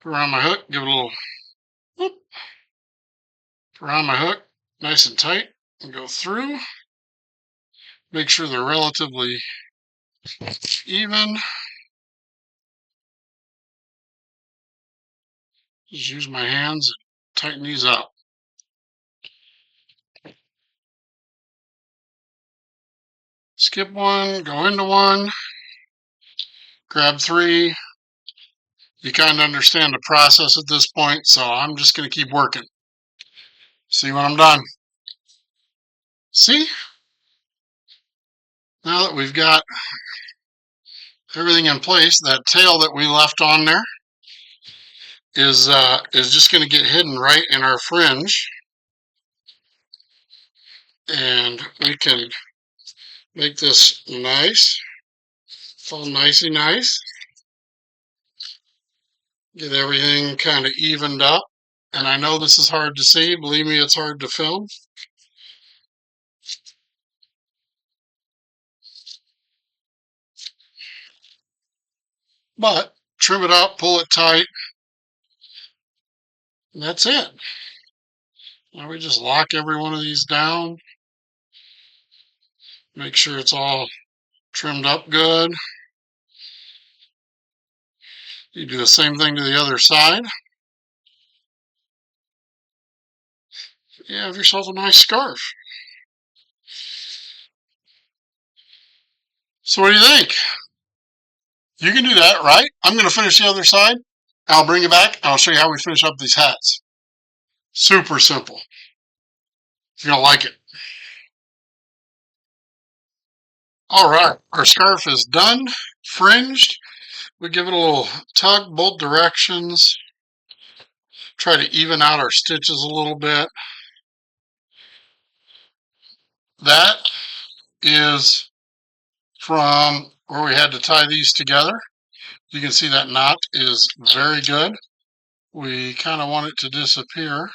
Put around my hook, give it a little whoop. Put around my hook, nice and tight, and go through. Make sure they're relatively even. Just use my hands and tighten these up. Skip one, go into one, grab 3. You kind of understand the process at this point, so I'm just going to keep working. See when I'm done. See? Now that we've got everything in place, that tail that we left on there is just going to get hidden right in our fringe. And we can make this nice. It's all nicey nice. Get everything kind of evened up. And I know this is hard to see. Believe me, it's hard to film. But trim it up, pull it tight. And that's it. Now we just lock every one of these down. Make sure it's all trimmed up good. You do the same thing to the other side. You have yourself a nice scarf. So what do you think? You can do that, right? I'm going to finish the other side. I'll bring you back. I'll show you how we finish up these hats. Super simple. You're going to like it. All right. Our scarf is done. Fringed. We give it a little tug both directions. Try to even out our stitches a little bit. That is from where we had to tie these together. You can see that knot is very good. We kind of want it to disappear.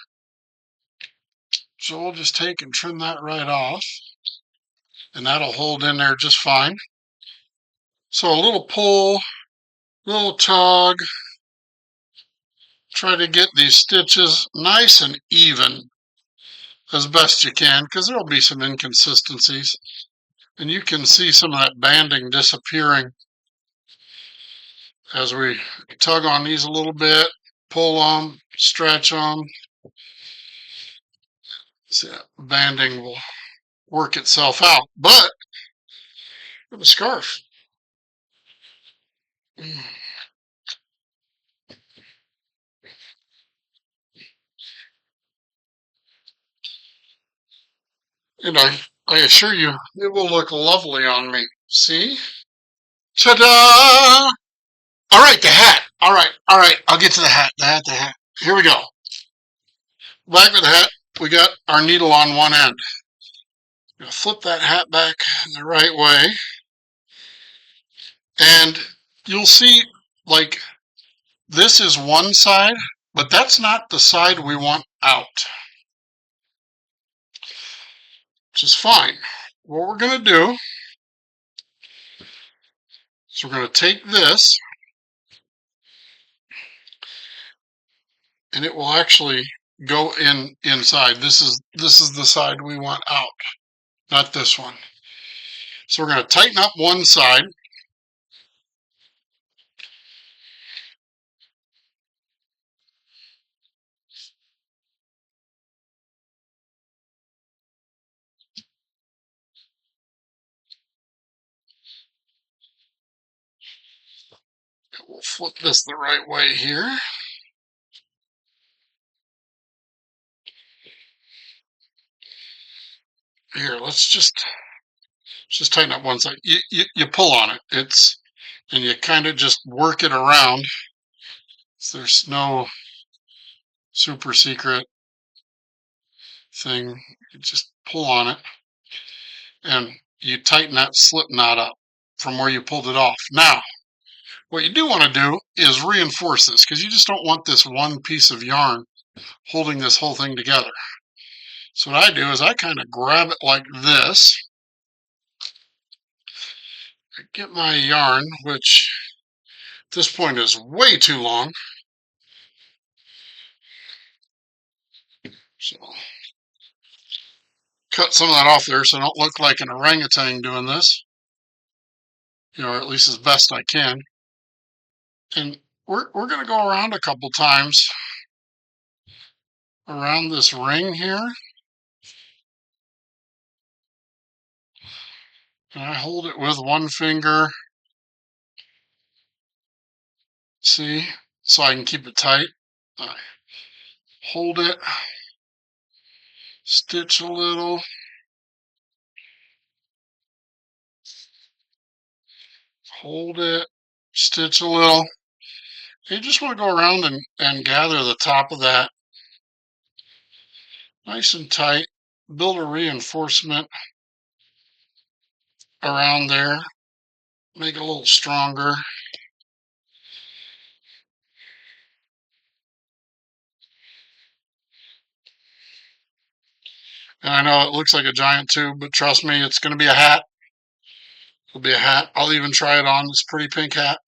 So we'll just take and trim that right off. And that'll hold in there just fine. So a little pull, little tug. Try to get these stitches nice and even as best you can, because there'll be some inconsistencies. And you can see some of that banding disappearing as we tug on these a little bit, pull them, stretch them. See, that banding will work itself out. But with a scarf, and I assure you, it will look lovely on me. See? Ta-da! All right, the hat. All right. I'll get to the hat. The hat. Here we go. Back with the hat. We got our needle on one end. Gonna flip that hat back the right way. And you'll see, like, this is one side, but that's not the side we want out, which is fine. What we're going to do is we're going to take this, and it will actually go inside. This is the side we want out, not this one. So we're going to tighten up one side. We'll flip this the right way here. Here, let's just tighten up one side. You pull on it. And you kind of just work it around. So there's no super secret thing. You just pull on it, and you tighten that slip knot up from where you pulled it off. Now, what you do want to do is reinforce this, because you just don't want this one piece of yarn holding this whole thing together. So what I do is I kind of grab it like this. I get my yarn, which at this point is way too long. So cut some of that off there so I don't look like an orangutan doing this. Or at least as best I can. And we're going to go around a couple times around this ring here. And I hold it with one finger. See? So I can keep it tight. I hold it. Stitch a little. Hold it. Stitch a little. You just want to go around and gather the top of that nice and tight. Build a reinforcement around there. Make it a little stronger. And I know it looks like a giant tube, but trust me, it's going to be a hat. It'll be a hat. I'll even try it on this pretty pink hat.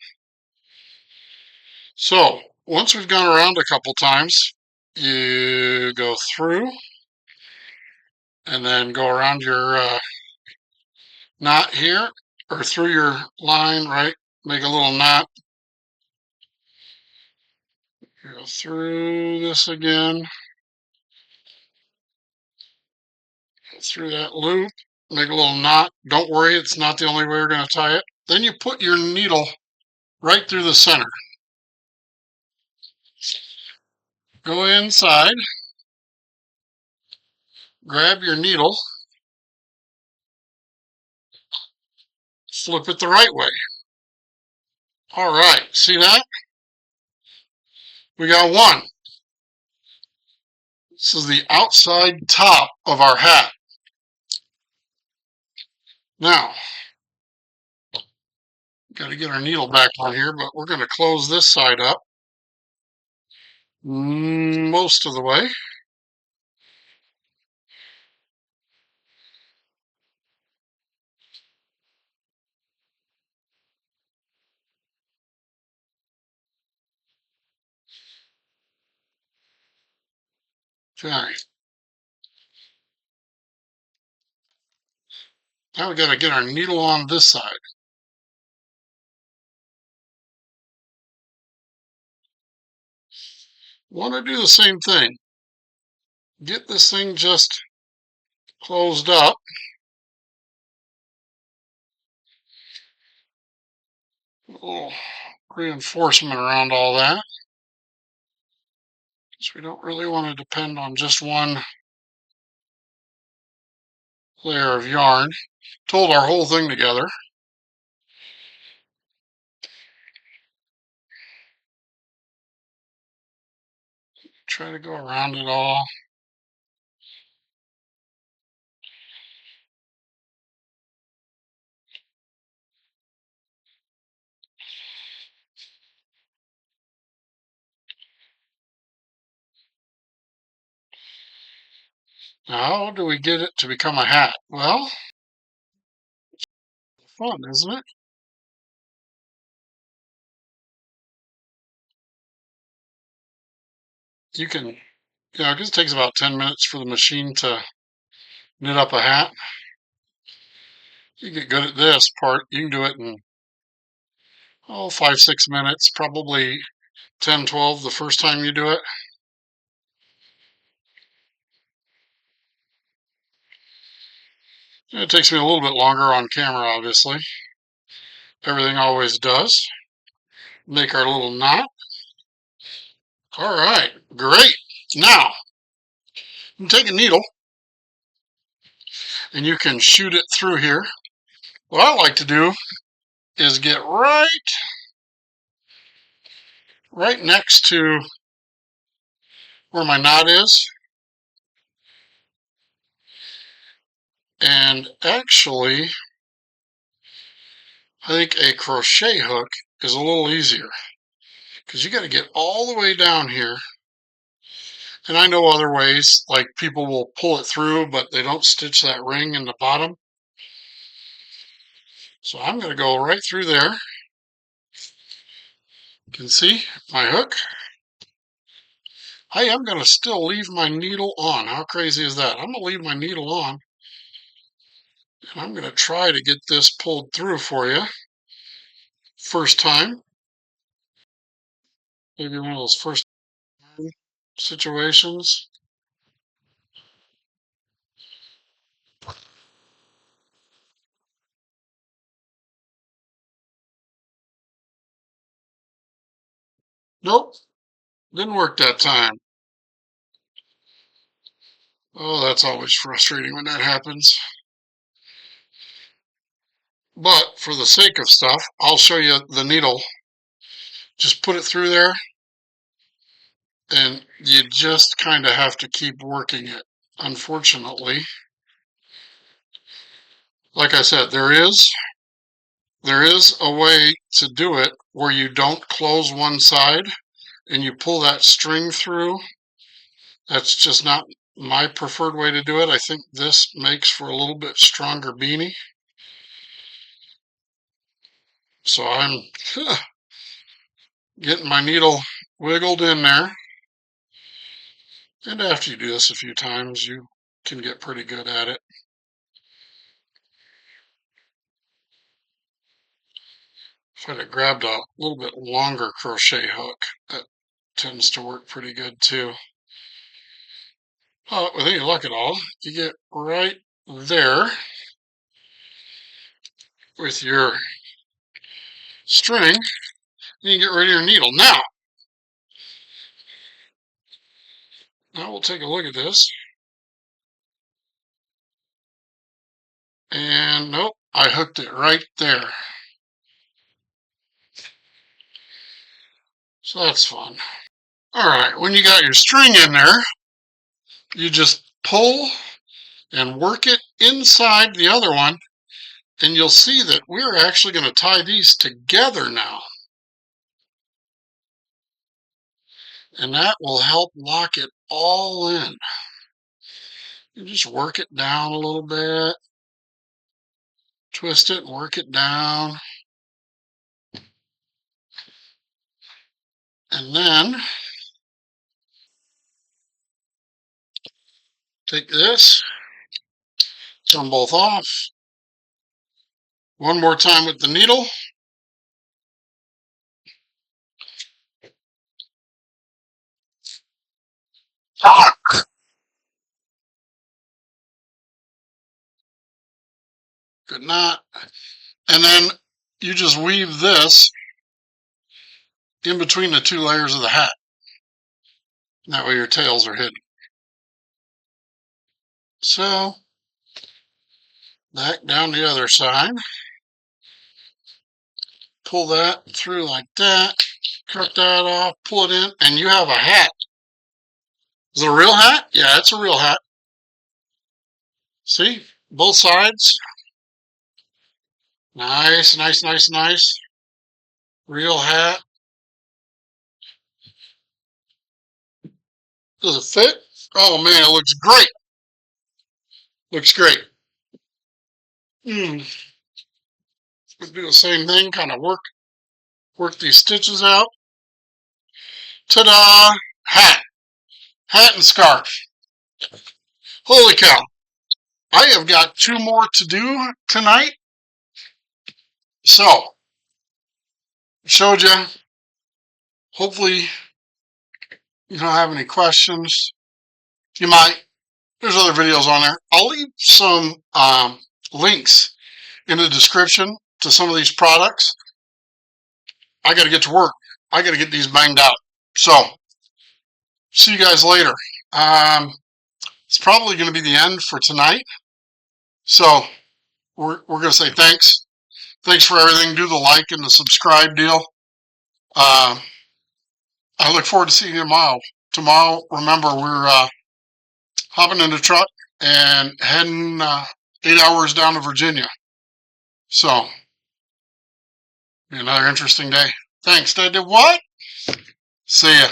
So once we've gone around a couple times, you go through and then go around your knot here, or through your line, right? Make a little knot. Go through this again. Go through that loop. Make a little knot. Don't worry, it's not the only way we're going to tie it. Then you put your needle right through the center. Go inside. Grab your needle. Flip it the right way. All right, see that? We got one. This is the outside top of our hat. Now, Got to get our needle back on here, but we're going to close this side up most of the way. Okay. Now we got to get our needle on this side. Want to do the same thing. Get this thing just closed up. A little reinforcement around all that. So we don't really want to depend on just one layer of yarn. Hold our whole thing together. Try to go around it all. How do we get it to become a hat? Well, fun, isn't it? You can, because it takes about 10 minutes for the machine to knit up a hat. You get good at this part, you can do it in, 5-6 minutes, probably 10-12 the first time you do it. It takes me a little bit longer on camera, obviously. Everything always does. Make our little knot. All right, great. Now, you can take a needle and you can shoot it through here. What I like to do is get right next to where my knot is. And actually, I think a crochet hook is a little easier because you got to get all the way down here. And I know other ways, like people will pull it through, but they don't stitch that ring in the bottom. So I'm going to go right through there. You can see my hook. Hey, I'm going to still leave my needle on. How crazy is that? I'm going to leave my needle on. And I'm going to try to get this pulled through for you. First time. Maybe one of those first situations. Nope, didn't work that time. Oh, that's always frustrating when that happens. But for the sake of stuff, I'll show you the needle. Just put it through there, and you just kind of have to keep working it. Unfortunately, like I said, there is a way to do it where you don't close one side and you pull that string through. That's just not my preferred way to do it. I think this makes for a little bit stronger beanie. So I'm getting my needle wiggled in there. And after you do this a few times, you can get pretty good at it. If I'd have grabbed a little bit longer crochet hook, that tends to work pretty good too. With any luck at all, you get right there with your string, and you get rid of your needle. Now we'll take a look at this. And nope, I hooked it right there. So that's fun. All right, when you got your string in there, you just pull and work it inside the other one And you'll see that we're actually going to tie these together now. And that will help lock it all in. You just work it down a little bit. Twist it and work it down. And then take this, turn them both off. One more time with the needle. Good knot. And then you just weave this in between the two layers of the hat. That way your tails are hidden. So, back down the other side. Pull that through like that. Cut that off, pull it in, and you have a hat. Is it a real hat? Yeah, it's a real hat. See? Both sides. Nice, nice, nice, nice. Real hat. Does it fit? Oh man, it looks great. Looks great. We'll do the same thing, kind of work these stitches out. Ta-da! Hat. Hat and scarf. Holy cow. I have got 2 more to do tonight. So, showed you. Hopefully, you don't have any questions. You might. There's other videos on there. I'll leave some links in the description to some of these products. I got to get to work. I got to get these banged out. So, see you guys later. It's probably going to be the end for tonight. So, we're going to say thanks. Thanks for everything. Do the like and the subscribe deal. I look forward to seeing you tomorrow. Tomorrow, remember, we're hopping in the truck and heading 8 hours down to Virginia. So, be another interesting day. Thanks, Daddidwhat. See ya.